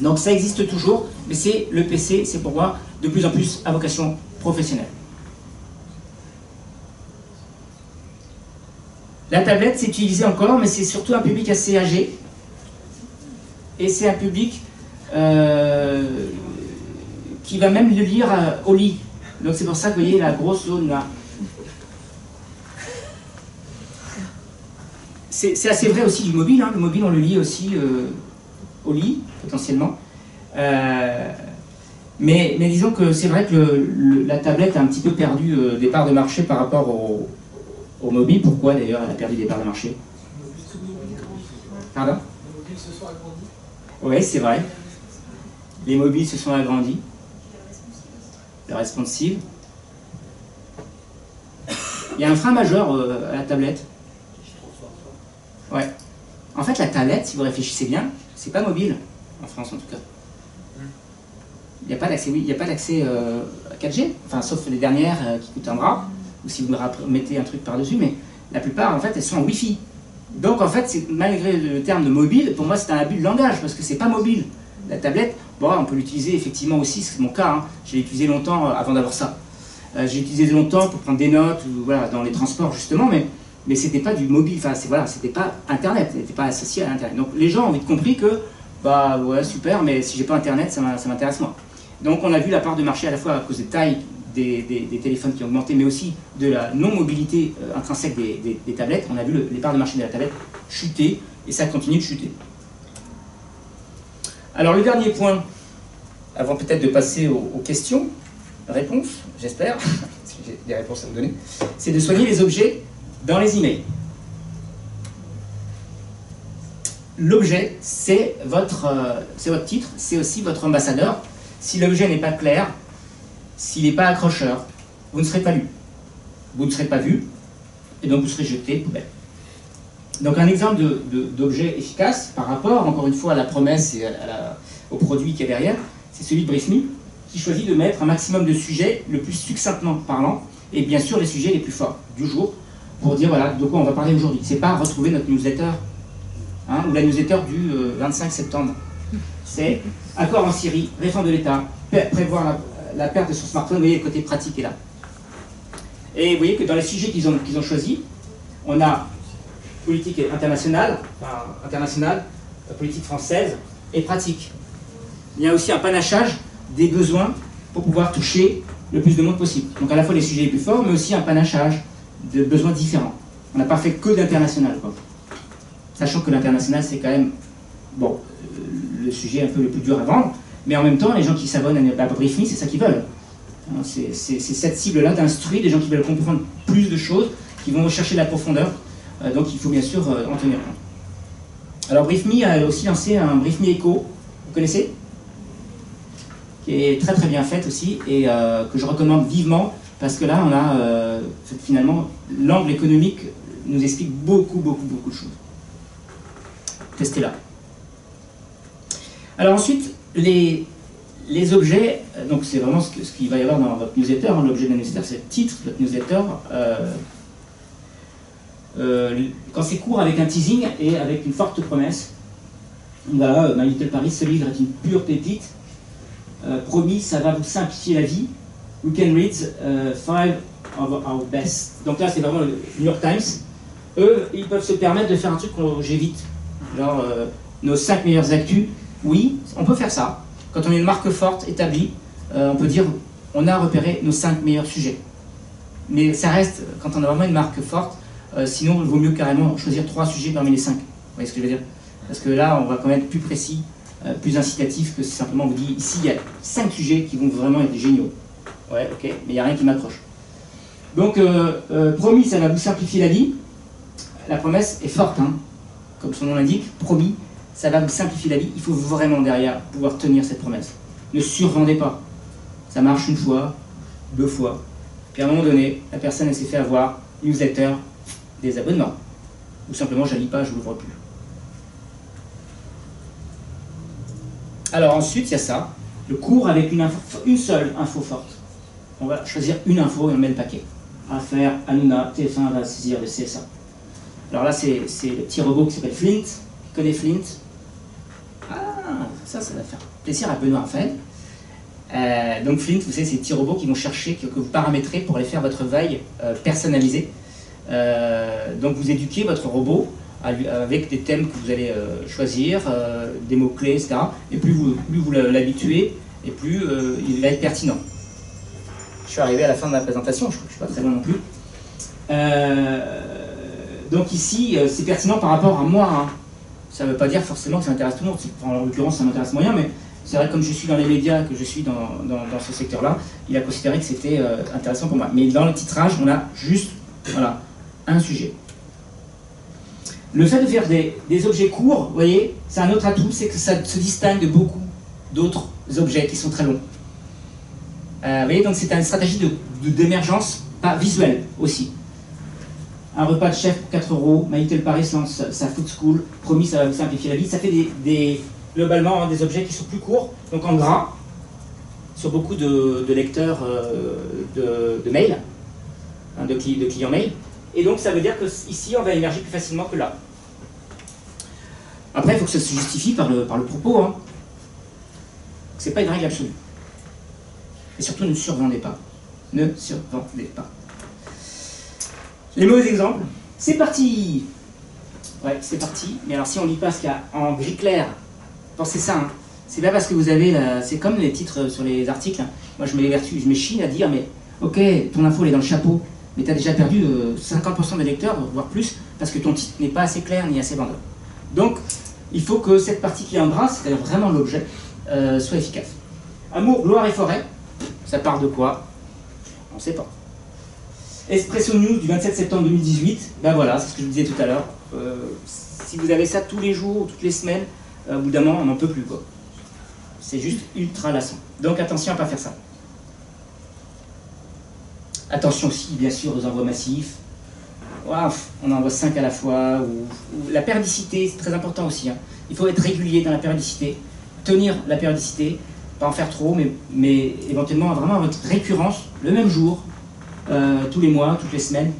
Donc ça existe toujours, mais le PC, c'est pour moi de plus en plus à vocation professionnelle. La tablette, c'est utilisé encore, mais c'est surtout un public assez âgé, et c'est un public qui va même le lire au lit. Donc c'est pour ça que vous voyez la grosse zone là. C'est assez vrai aussi du mobile, hein. Le mobile on le lit aussi au lit, potentiellement. Mais disons que c'est vrai que la tablette a un petit peu perdu des parts de marché par rapport au mobile. Pourquoi d'ailleurs elle a perdu des parts de marché? Pardon? Les mobiles se sont agrandis. Oui, c'est vrai. Les mobiles se sont agrandis. Le responsive. Il y a un frein majeur à la tablette. Ouais. En fait, la tablette, si vous réfléchissez bien, c'est pas mobile, en France en tout cas. Il n'y a pas d'accès, oui, il n'y a pas d'accès à 4G, enfin sauf les dernières qui coûtent un bras, ou si vous mettez un truc par-dessus, mais la plupart en fait elles sont en Wi-Fi. Donc en fait, malgré le terme de mobile, pour moi c'est un abus de langage, parce que c'est pas mobile. La tablette, bon, on peut l'utiliser effectivement aussi, c'est mon cas, hein. J'ai utilisé longtemps avant d'avoir ça. J'ai utilisé longtemps pour prendre des notes, ou, voilà, dans les transports justement, mais c'était pas du mobile, enfin voilà, c'était pas Internet, c'était pas associé à Internet. Donc les gens ont vite compris que, bah ouais super, mais si j'ai pas Internet, ça m'intéresse moins. Donc on a vu la part de marché à la fois à cause des tailles des téléphones qui ont augmenté, mais aussi de la non-mobilité intrinsèque des tablettes. On a vu les parts de marché de la tablette chuter, et ça continue de chuter. Alors le dernier point, avant peut-être de passer aux questions, réponses, j'espère, si j'ai des réponses à vous donner, c'est de soigner les objets dans les emails. L'objet, c'est votre titre, c'est aussi votre ambassadeur. Si l'objet n'est pas clair, s'il n'est pas accrocheur, vous ne serez pas lu. Vous ne serez pas vu, et donc vous serez jeté poubelle. Donc un exemple d'objet efficace par rapport, encore une fois, à la promesse et au produit qu'il y a derrière, c'est celui de Brief Me, qui choisit de mettre un maximum de sujets le plus succinctement parlant, et bien sûr les sujets les plus forts du jour, pour dire voilà de quoi on va parler aujourd'hui. C'est pas retrouver notre newsletter, hein, ou la newsletter du 25 septembre. C'est accord en Syrie, réforme de l'État, prévoir la perte de son smartphone. Vous voyez, le côté pratique est là. Et vous voyez que dans les sujets qu'ils ont choisis, on a politique internationale, politique française et pratique. Il y a aussi un panachage des besoins pour pouvoir toucher le plus de monde possible. Donc à la fois les sujets les plus forts, mais aussi un panachage de besoins différents. On n'a pas fait que d'international, quoi. Sachant que l'international, c'est quand même, bon, le sujet un peu le plus dur à vendre, mais en même temps, les gens qui s'abonnent à Brief Me, c'est ça qu'ils veulent. C'est cette cible-là d'instruire des gens qui veulent comprendre plus de choses, qui vont rechercher la profondeur. Donc il faut bien sûr en tenir compte. Alors Brief Me a aussi lancé un Brief Me Echo, vous connaissez? Qui est très très bien fait aussi, et que je recommande vivement, parce que là on a finalement l'angle économique nous explique beaucoup de choses. Testez-la. Alors ensuite, les objets, donc c'est vraiment ce qu'il va y avoir dans votre newsletter, hein, l'objet de la newsletter, c'est le titre de votre newsletter. Quand c'est court avec un teasing et avec une forte promesse, voilà, My Little Paris, ce livre est une pure pépite. Promis, ça va vous simplifier la vie. We can read 5 of our best. Donc là, c'est vraiment le New York Times. Eux, ils peuvent se permettre de faire un truc que j'évite. Genre, nos 5 meilleures actus. Oui, on peut faire ça. Quand on est une marque forte, établie, on peut dire, on a repéré nos 5 meilleurs sujets. Mais ça reste, quand on a vraiment une marque forte, sinon, il vaut mieux carrément choisir 3 sujets parmi les 5. Vous voyez ce que je veux dire? Parce que là, on va quand même être plus précis, plus incitatif que si simplement on vous dit, ici, il y a 5 sujets qui vont vraiment être géniaux. Ouais, ok, mais il n'y a rien qui m'accroche. Donc, promis, ça va vous simplifier la vie. La promesse est forte, hein. Comme son nom l'indique, promis, ça va vous simplifier la vie. Il faut vraiment derrière pouvoir tenir cette promesse. Ne survendez pas. Ça marche une fois, 2 fois. Puis à un moment donné, la personne elle s'est fait avoir, newsletter, des abonnements. Ou simplement, je ne lis pas, je ne l'ouvre plus. Alors ensuite, il y a ça, le cours avec une seule info forte. On va choisir une info et on met le paquet. Affaire, Hanouna, TF1 va saisir le CSA. Alors là, c'est le petit robot qui s'appelle Flint. Qui connaît Flint? Ah, ça va faire plaisir à Benoît Raphaël. Donc Flint, vous savez, c'est des petits robots qui vont chercher, que vous paramétrez pour aller faire votre veille personnalisée. Donc vous éduquez votre robot avec des thèmes que vous allez choisir, des mots-clés, etc. Et plus vous l'habituez, et plus il va être pertinent. Je suis arrivé à la fin de ma présentation, je crois que je ne suis pas très loin non plus. Donc ici, c'est pertinent par rapport à moi. Hein. Ça ne veut pas dire forcément que ça intéresse tout le monde. Enfin, en l'occurrence, ça m'intéresse moyen, mais c'est vrai que comme je suis dans les médias, que je suis dans ce secteur-là, il a considéré que c'était intéressant pour moi. Mais dans le titrage, on a juste voilà, un sujet. Le fait de faire des objets courts, vous voyez, c'est un autre atout, c'est que ça se distingue de beaucoup d'autres objets qui sont très longs. Vous voyez, donc c'est une stratégie d'émergence, pas visuelle aussi. Un repas de chef pour 4 €, My Little Paris lance sa food school, promis ça va vous simplifier la vie. Ça fait globalement hein, des objets qui sont plus courts, donc en gras, sur beaucoup de lecteurs de mail, hein, de clients mail. Et donc ça veut dire qu'ici on va émerger plus facilement que là. Après il faut que ça se justifie par le propos. Hein. C'est pas une règle absolue. Et surtout ne survendez pas. Ne survendez pas. Les mauvais exemples. C'est parti. Ouais, c'est parti. Mais alors si on lit pas ce qu'il y a en gris clair, pensez ça. Hein. C'est pas parce que vous avez c'est comme les titres sur les articles. Hein. Moi je m'échine à dire mais ok, ton info elle est dans le chapeau. Mais tu as déjà perdu 50% des lecteurs, voire plus, parce que ton titre n'est pas assez clair ni assez vendeur. Donc, il faut que cette partie qui est en gras, c'est-à-dire vraiment l'objet, soit efficace. Amour, Loire et Forêt, ça parle de quoi? On ne sait pas. Espresso News du 27 septembre 2018, ben voilà, c'est ce que je vous disais tout à l'heure. Si vous avez ça tous les jours, toutes les semaines, au bout d'un moment, on n'en peut plus, quoi. C'est juste ultra lassant. Donc attention à ne pas faire ça. Attention aussi, bien sûr, aux envois massifs. Wow, on envoie 5 à la fois. Ou la périodicité, c'est très important aussi. Hein. Il faut être régulier dans la périodicité, tenir la périodicité, pas en faire trop, mais éventuellement vraiment votre récurrence, le même jour, tous les mois, toutes les semaines.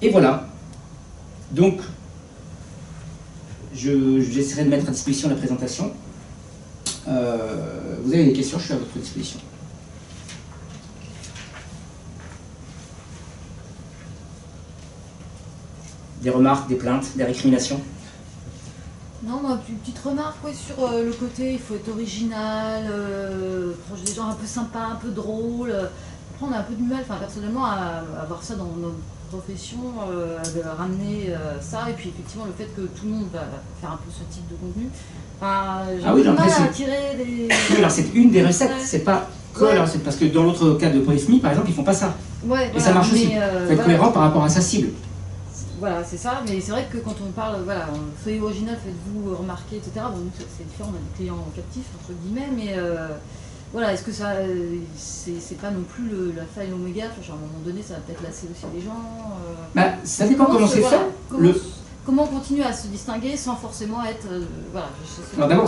Et voilà. Donc, j'essaierai de mettre à disposition la présentation. Vous avez des questions, je suis à votre disposition. Des remarques, des plaintes, des récriminations? Non, moi, une petite remarque ouais, sur le côté, il faut être original, proche des gens, un peu sympa, un peu drôle. Après, on a un peu du mal, enfin, personnellement, à avoir ça dans nos professions, de ramener ça, et puis effectivement, le fait que tout le monde va faire un peu ce type de contenu. Enfin, j'ai du mal à attirer des... Oui, alors c'est une des recettes, c'est pas que la recette, parce que dans l'autre cas de Polyphony, par exemple, ils font pas ça. Ouais, et ça marche aussi. Il faut être cohérent par rapport à sa cible. Voilà, c'est ça, mais c'est vrai que quand on parle, voilà, soyez original, faites-vous remarquer, etc. Bon, nous, c'est différent, on a des clients captifs, entre guillemets, mais voilà, est-ce que ça, c'est pas non plus l'alpha et l'oméga? À un moment donné, ça va peut-être lasser aussi les gens. Bah, ça dépend comment c'est fait. Comment on continue à se distinguer sans forcément être... voilà, d'abord,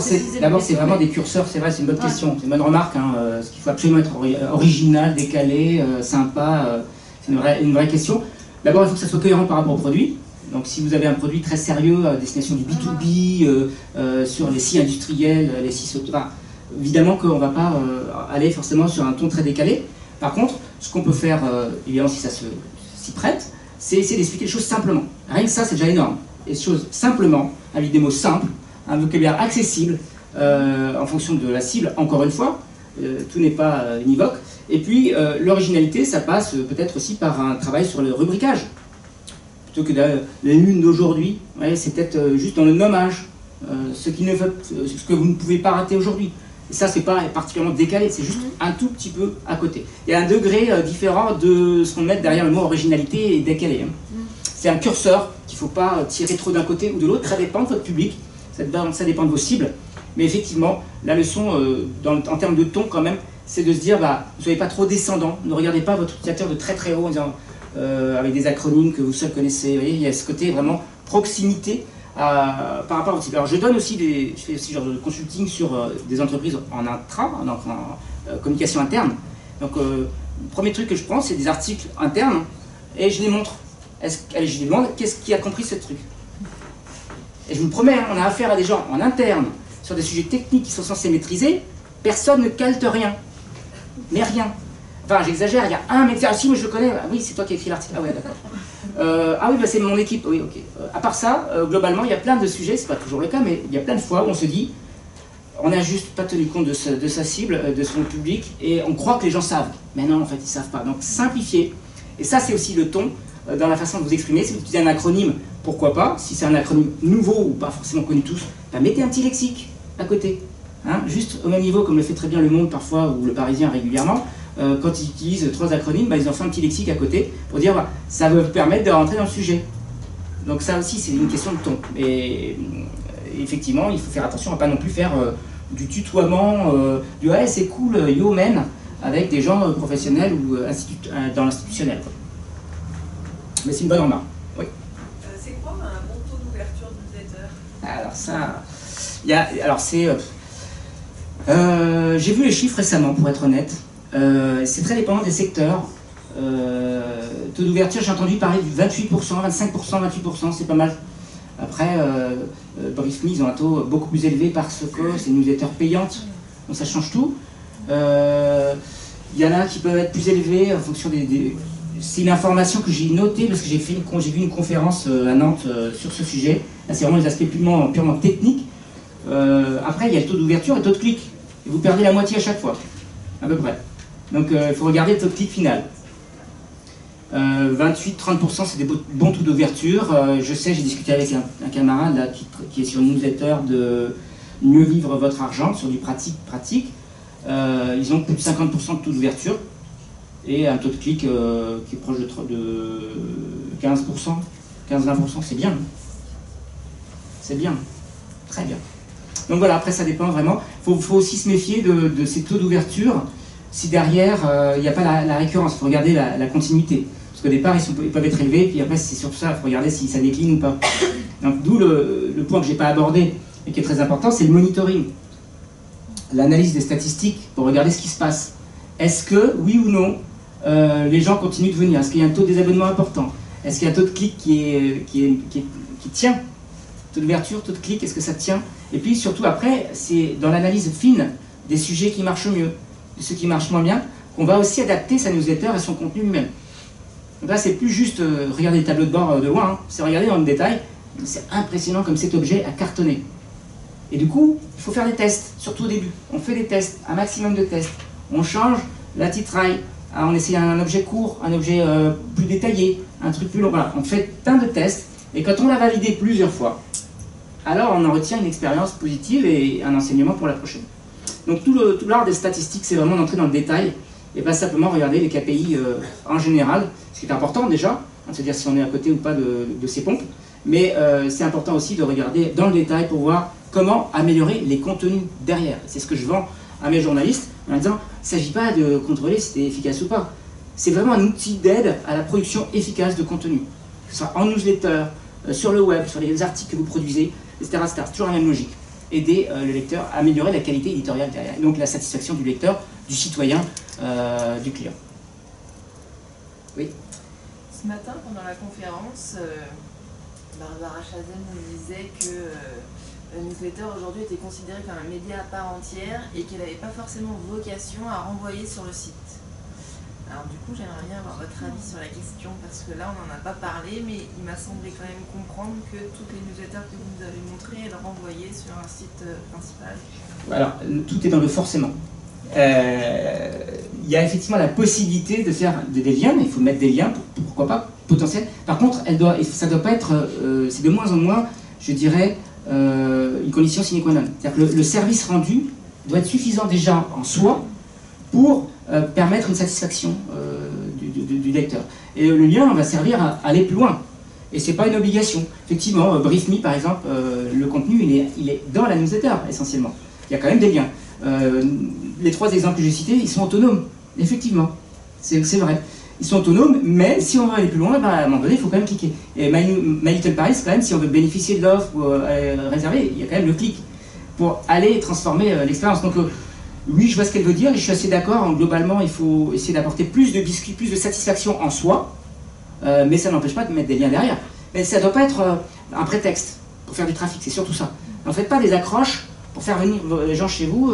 c'est vraiment des curseurs, c'est vrai, c'est une bonne question, c'est une bonne remarque. Hein, ce qu'il faut absolument être original, décalé, sympa, c'est une vraie question. D'abord, il faut que ça soit cohérent par rapport au produit. Donc, si vous avez un produit très sérieux à destination du B2B, sur les sites industriels, les sites... Enfin, évidemment qu'on ne va pas aller forcément sur un ton très décalé. Par contre, ce qu'on peut faire, évidemment, si ça s'y prête, c'est essayer d'expliquer les choses simplement. Rien que ça, c'est déjà énorme. Les choses simplement, avec des mots simples, un vocabulaire accessible, en fonction de la cible, encore une fois, tout n'est pas univoque. Et puis, l'originalité, ça passe peut-être aussi par un travail sur le rubricage. Plutôt que les lunes d'aujourd'hui, ouais, c'est peut-être juste dans le nommage, ce que vous ne pouvez pas rater aujourd'hui. Et ça, c'est pas particulièrement décalé, c'est juste un tout petit peu à côté. Il y a un degré différent de ce qu'on met derrière le mot originalité et décalé. Hein. C'est un curseur qu'il ne faut pas tirer trop d'un côté ou de l'autre, ça dépend de votre public, ça dépend de vos cibles. Mais effectivement, la leçon, en termes de ton quand même, c'est de se dire, bah, ne soyez pas trop descendant, ne regardez pas votre utilisateur de très très haut en disant, avec des acronymes que vous seuls connaissez. Vous voyez, il y a ce côté vraiment proximité par rapport au type. Alors je donne aussi je fais aussi genre de consulting sur des entreprises en intra, en communication interne. Donc le premier truc que je prends, c'est des articles internes et je les montre. Je lui demande qu'est-ce qui a compris ce truc. Et je vous le promets, hein, on a affaire à des gens en interne sur des sujets techniques qui sont censés maîtriser, personne ne calte rien. Mais rien. Enfin, j'exagère, il y a un média. Ah si, moi je le connais. Ah, oui, c'est toi qui as écrit l'article. Ah ouais, d'accord. Ah oui, bah, c'est mon équipe. Oui, ok. À part ça, globalement, il y a plein de sujets, c'est pas toujours le cas, mais il y a plein de fois où on se dit, on n'a juste pas tenu compte de sa cible, de son public, et on croit que les gens savent. Mais non, en fait, ils savent pas. Donc, simplifier. Et ça, c'est aussi le ton dans la façon de vous exprimer. Si vous utilisez un acronyme, pourquoi pas. Si c'est un acronyme nouveau ou pas forcément connu tous, bah, mettez un petit lexique à côté. Hein, juste au même niveau, comme le fait très bien Le Monde parfois, ou Le Parisien régulièrement. Quand ils utilisent 3 acronymes, bah, ils en font un petit lexique à côté pour dire bah, ça va vous permettre de rentrer dans le sujet. Donc ça aussi, c'est une question de ton. Et effectivement, il faut faire attention à ne pas non plus faire du tutoiement, du ouais, c'est cool, yo man, avec des gens professionnels ou dans l'institutionnel. Mais c'est une bonne remarque. Oui. C'est quoi un bon taux d'ouverture newsletter? Alors ça, alors c'est, j'ai vu les chiffres récemment, pour être honnête. C'est très dépendant des secteurs. Taux d'ouverture, j'ai entendu parler du 28%, 25%, 28%, c'est pas mal. Après, BriefMe, ils ont un taux beaucoup plus élevé parce que c'est une newsletter payante, donc ça change tout. Il y en a qui peuvent être plus élevés en fonction des... C'est une information que j'ai notée parce que j'ai vu une conférence à Nantes sur ce sujet. Là, c'est vraiment les aspects purement techniques. Après, il y a le taux d'ouverture et le taux de clic. Et vous perdez la moitié à chaque fois, à peu près. Donc, il faut regarder le taux de clic final. 28-30%, c'est des bons taux d'ouverture. Je sais, j'ai discuté avec un camarade là, qui est sur une newsletter de Mieux vivre votre argent, sur du pratique. Ils ont plus de 50% de taux d'ouverture et un taux de clic qui est proche de 15%, 15-20%, c'est bien. C'est bien, très bien. Donc voilà, après ça dépend vraiment. Il faut aussi se méfier de ces taux d'ouverture si derrière il n'y a pas la récurrence. Il faut regarder la continuité. Parce qu'au départ, ils peuvent être élevés, puis après, c'est surtout ça, il faut regarder si ça décline ou pas. Donc, d'où le point que je n'ai pas abordé, et qui est très important, c'est le monitoring. L'analyse des statistiques pour regarder ce qui se passe. Est-ce que, oui ou non, les gens continuent de venir? Est-ce qu'il y a un taux de désabonnement important? Est-ce qu'il y a un taux de clic qui tient? Taux d'ouverture, taux de clic, est-ce que ça tient? Et puis, surtout, après, c'est dans l'analyse fine des sujets qui marchent mieux, de ceux qui marchent moins bien, qu'on va aussi adapter sa newsletter et son contenu lui-même. Donc là, c'est plus juste regarder les tableaux de bord de loin, hein. C'est regarder dans le détail. C'est impressionnant comme cet objet a cartonné. Et du coup, il faut faire des tests, surtout au début. On fait des tests, un maximum de tests. On change la titraille, on essaie un objet court, un objet plus détaillé, un truc plus long. Voilà, on fait plein de tests. Et quand on l'a validé plusieurs fois, alors on en retient une expérience positive et un enseignement pour la prochaine. Donc tout l'art des statistiques, c'est vraiment d'entrer dans le détail et pas simplement regarder les KPI en général, ce qui est important déjà, de se dire si on est à côté ou pas de ces pompes, mais c'est important aussi de regarder dans le détail pour voir comment améliorer les contenus derrière. C'est ce que je vends à mes journalistes en disant, il ne s'agit pas de contrôler si c'est efficace ou pas. C'est vraiment un outil d'aide à la production efficace de contenu, que ce soit en newsletter, sur le web, sur les articles que vous produisez, etc. C'est toujours la même logique. Aider le lecteur à améliorer la qualité éditoriale derrière, et donc la satisfaction du lecteur, du citoyen, du client. Oui. Ce matin, pendant la conférence, Barbara Chazelle nous disait que la newsletter aujourd'hui était considérée comme un média à part entière et qu'elle n'avait pas forcément vocation à renvoyer sur le site. Alors du coup, j'aimerais bien avoir votre avis sur la question parce que là, on n'en a pas parlé, mais il m'a semblé quand même comprendre que toutes les newsletters que vous nous avez montrées, elles renvoyaient sur un site principal. Alors, tout est dans le forcément. Il y a effectivement la possibilité de faire des liens, mais il faut mettre des liens, pourquoi pas, potentiels. Par contre, ça doit pas être, c'est de moins en moins, je dirais, une condition sine qua non. C'est-à-dire que le service rendu doit être suffisant déjà en soi pour permettre une satisfaction du lecteur. Et le lien va servir à aller plus loin. Et c'est pas une obligation. Effectivement, BriefMe, par exemple, le contenu, il est dans la newsletter, essentiellement. Il y a quand même des liens. Les 3 exemples que j'ai cités, ils sont autonomes. Effectivement, c'est vrai. Ils sont autonomes, mais si on veut aller plus loin, bah, à un moment donné, il faut quand même cliquer. Et My Little Paris, quand même, si on veut bénéficier de l'offre ou réserver, il y a quand même le clic pour aller transformer l'expérience. Donc, oui, je vois ce qu'elle veut dire et je suis assez d'accord. Globalement, il faut essayer d'apporter plus de biscuits, plus de satisfaction en soi, mais ça n'empêche pas de mettre des liens derrière. Mais ça ne doit pas être un prétexte pour faire du trafic, c'est surtout ça. N'en faites pas des accroches pour faire venir les gens chez vous.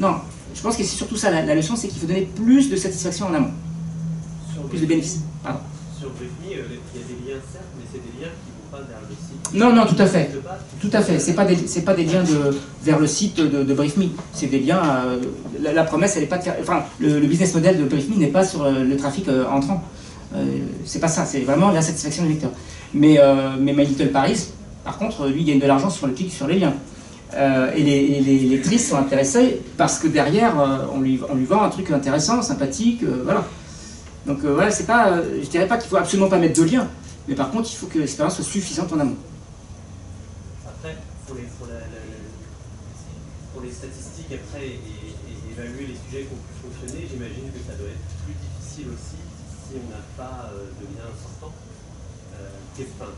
Non, je pense que c'est surtout ça la leçon, c'est qu'il faut donner plus de satisfaction en amont, plus de bénéfices. Pardon. Sur BriefMe, il y a des liens certes, mais c'est des liens qui ne vont pas vers le site. Non, non, tout à fait. Tout à fait. C'est pas des liens vers le site de BriefMe. C'est des liens. La promesse, elle n'est pas de faire. Enfin, le business model de BriefMe n'est pas sur le trafic entrant. C'est pas ça. C'est vraiment la satisfaction du lecteur. Mais My Little Paris, par contre, lui, il gagne de l'argent sur le clic sur les liens. Et les lectrices sont intéressées parce que derrière, on lui vend un truc intéressant, sympathique, voilà. Donc voilà, c'est pas, je dirais pas qu'il faut absolument pas mettre de lien, mais par contre, il faut que l'expérience soit suffisante en amont. Après, pour les statistiques après et évaluer les sujets qui ont pu fonctionner, j'imagine que ça doit être plus difficile aussi si on n'a pas de lien sortant.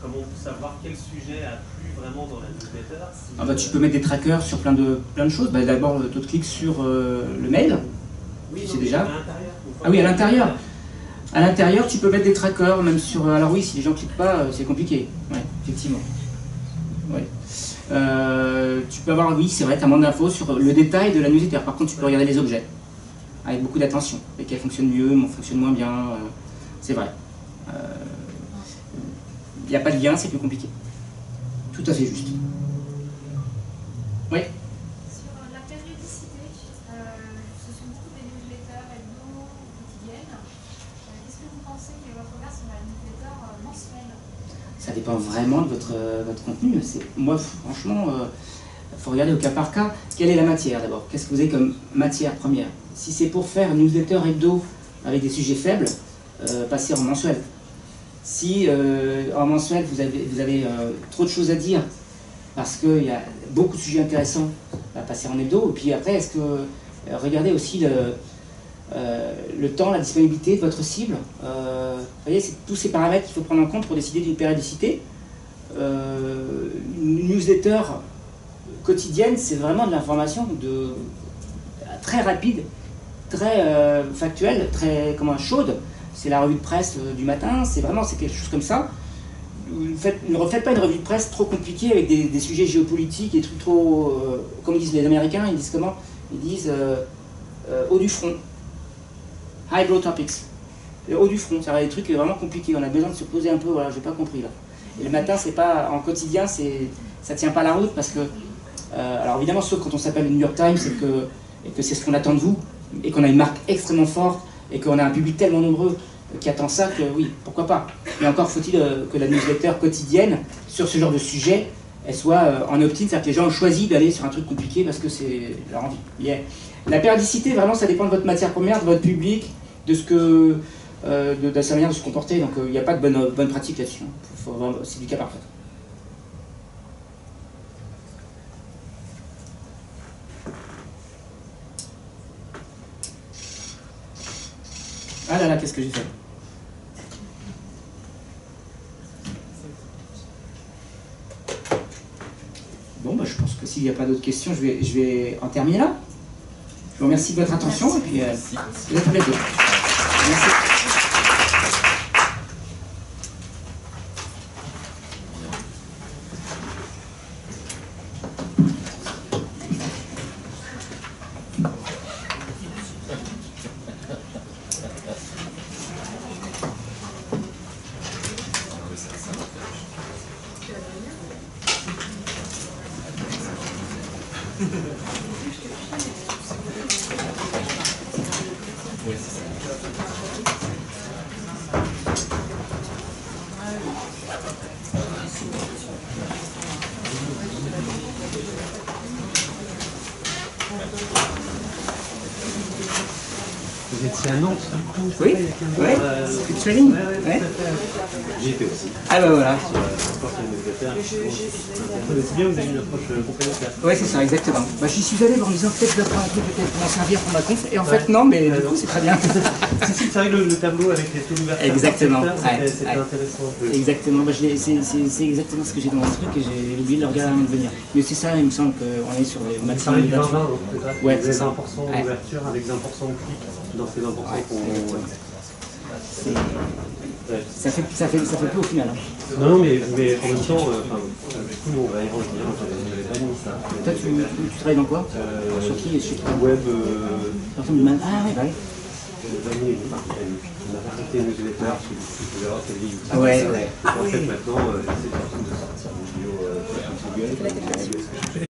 Comment savoir quel sujet a plu vraiment dans la newsletter Tu peux mettre des trackers sur plein de choses. D'abord, le taux de clic sur le mail. Oui, c'est déjà. À l'intérieur. Ah oui, à l'intérieur. À l'intérieur, tu peux mettre des trackers, même sur. Alors oui, si les gens ne cliquent pas, c'est compliqué. Ouais, effectivement. Ouais. Tu peux avoir, oui, c'est vrai, tu as moins d'infos sur le détail de la newsletter. Par contre, tu peux regarder les objets avec beaucoup d'attention. Lesquels fonctionnent mieux, fonctionnent moins bien. C'est vrai. Il n'y a pas de lien, c'est plus compliqué. Tout à fait juste. Oui. Sur la périodicité, ce sont beaucoup des newsletters hebdo, quotidiennes. Qu'est-ce que vous pensez que votre regard sur la newsletter mensuelle? Ça dépend vraiment de votre contenu. Moi, franchement, il faut regarder au cas par cas. Quelle est la matière d'abord? Qu'est-ce que vous avez comme matière première? Si c'est pour faire une newsletter hebdo avec des sujets faibles, passez en mensuel. Si en mensuel vous avez trop de choses à dire parce qu'il y a beaucoup de sujets intéressants, passer en hebdo. Et puis après, est-ce que regardez aussi le temps, la disponibilité de votre cible. Vous voyez, c'est tous ces paramètres qu'il faut prendre en compte pour décider d'une périodicité. Une newsletter quotidienne, c'est vraiment de l'information très rapide, très factuelle, très chaude. C'est la revue de presse du matin, c'est quelque chose comme ça. Ne refaites pas une revue de presse trop compliquée avec des sujets géopolitiques, des trucs trop... comme disent les Américains, ils disent comment? Ils disent haut du front. Highbrow topics. Haut du front, ça va être des trucs vraiment compliqués. On a besoin de se poser un peu, voilà, j'ai pas compris là. Et le matin, c'est pas... En quotidien, ça tient pas la route parce que... alors évidemment, sauf quand on s'appelle le New York Times et que c'est ce qu'on attend de vous, et qu'on a une marque extrêmement forte, et qu'on a un public tellement nombreux qui attend ça que oui, pourquoi pas. Mais encore faut-il que la newsletter quotidienne sur ce genre de sujet, elle soit en opt-in, c'est-à-dire que les gens ont choisi d'aller sur un truc compliqué parce que c'est leur envie. Yeah. La périodicité, vraiment, ça dépend de votre matière première, de votre public, de sa manière de se comporter. Donc il n'y a pas de bonne pratique là-dessus. C'est du cas parfait. Ah là là, qu'est-ce que j'ai fait? Bon, je pense que s'il n'y a pas d'autres questions, je vais en terminer là. Je vous remercie de votre attention et puis vous êtes à bientôt. Merci. Vous étiez à Nantes, Oui, ouais. Featuring, ouais. J'y étais aussi. Ah bah voilà. C'est bien, vous avez une approche complémentaire. Ouais, c'est ça, exactement. J'y suis allé en me disant peut-être je vais prendre un truc pour m'en servir pour ma conf, et en fait non, mais du coup c'est très bien. C'est vrai que le tableau avec les taux d'ouverture, exactement. C'était intéressant. Exactement, c'est exactement ce que j'ai dans le truc et j'ai oublié de le regarder avant de venir. Mais c'est ça, il me semble qu'on est sur les maximum de 20-20, ouais, c'est ça. 20% d'ouverture avec 20% de clics dans ces 20% qu'on... Ça fait peu au final. Hein. Non, mais en même temps, du coup, nous on va y revenir. j'organise ça. Toi, tu travailles dans quoi? Sur qui et chez qui? Web, Personne du man. Ah ouais, bah ouais. on a rajouté une newsletter sur le verras quelle ligne. Ah ouais, ouais. En fait, maintenant, c'est de sortir des vidéos sur Google.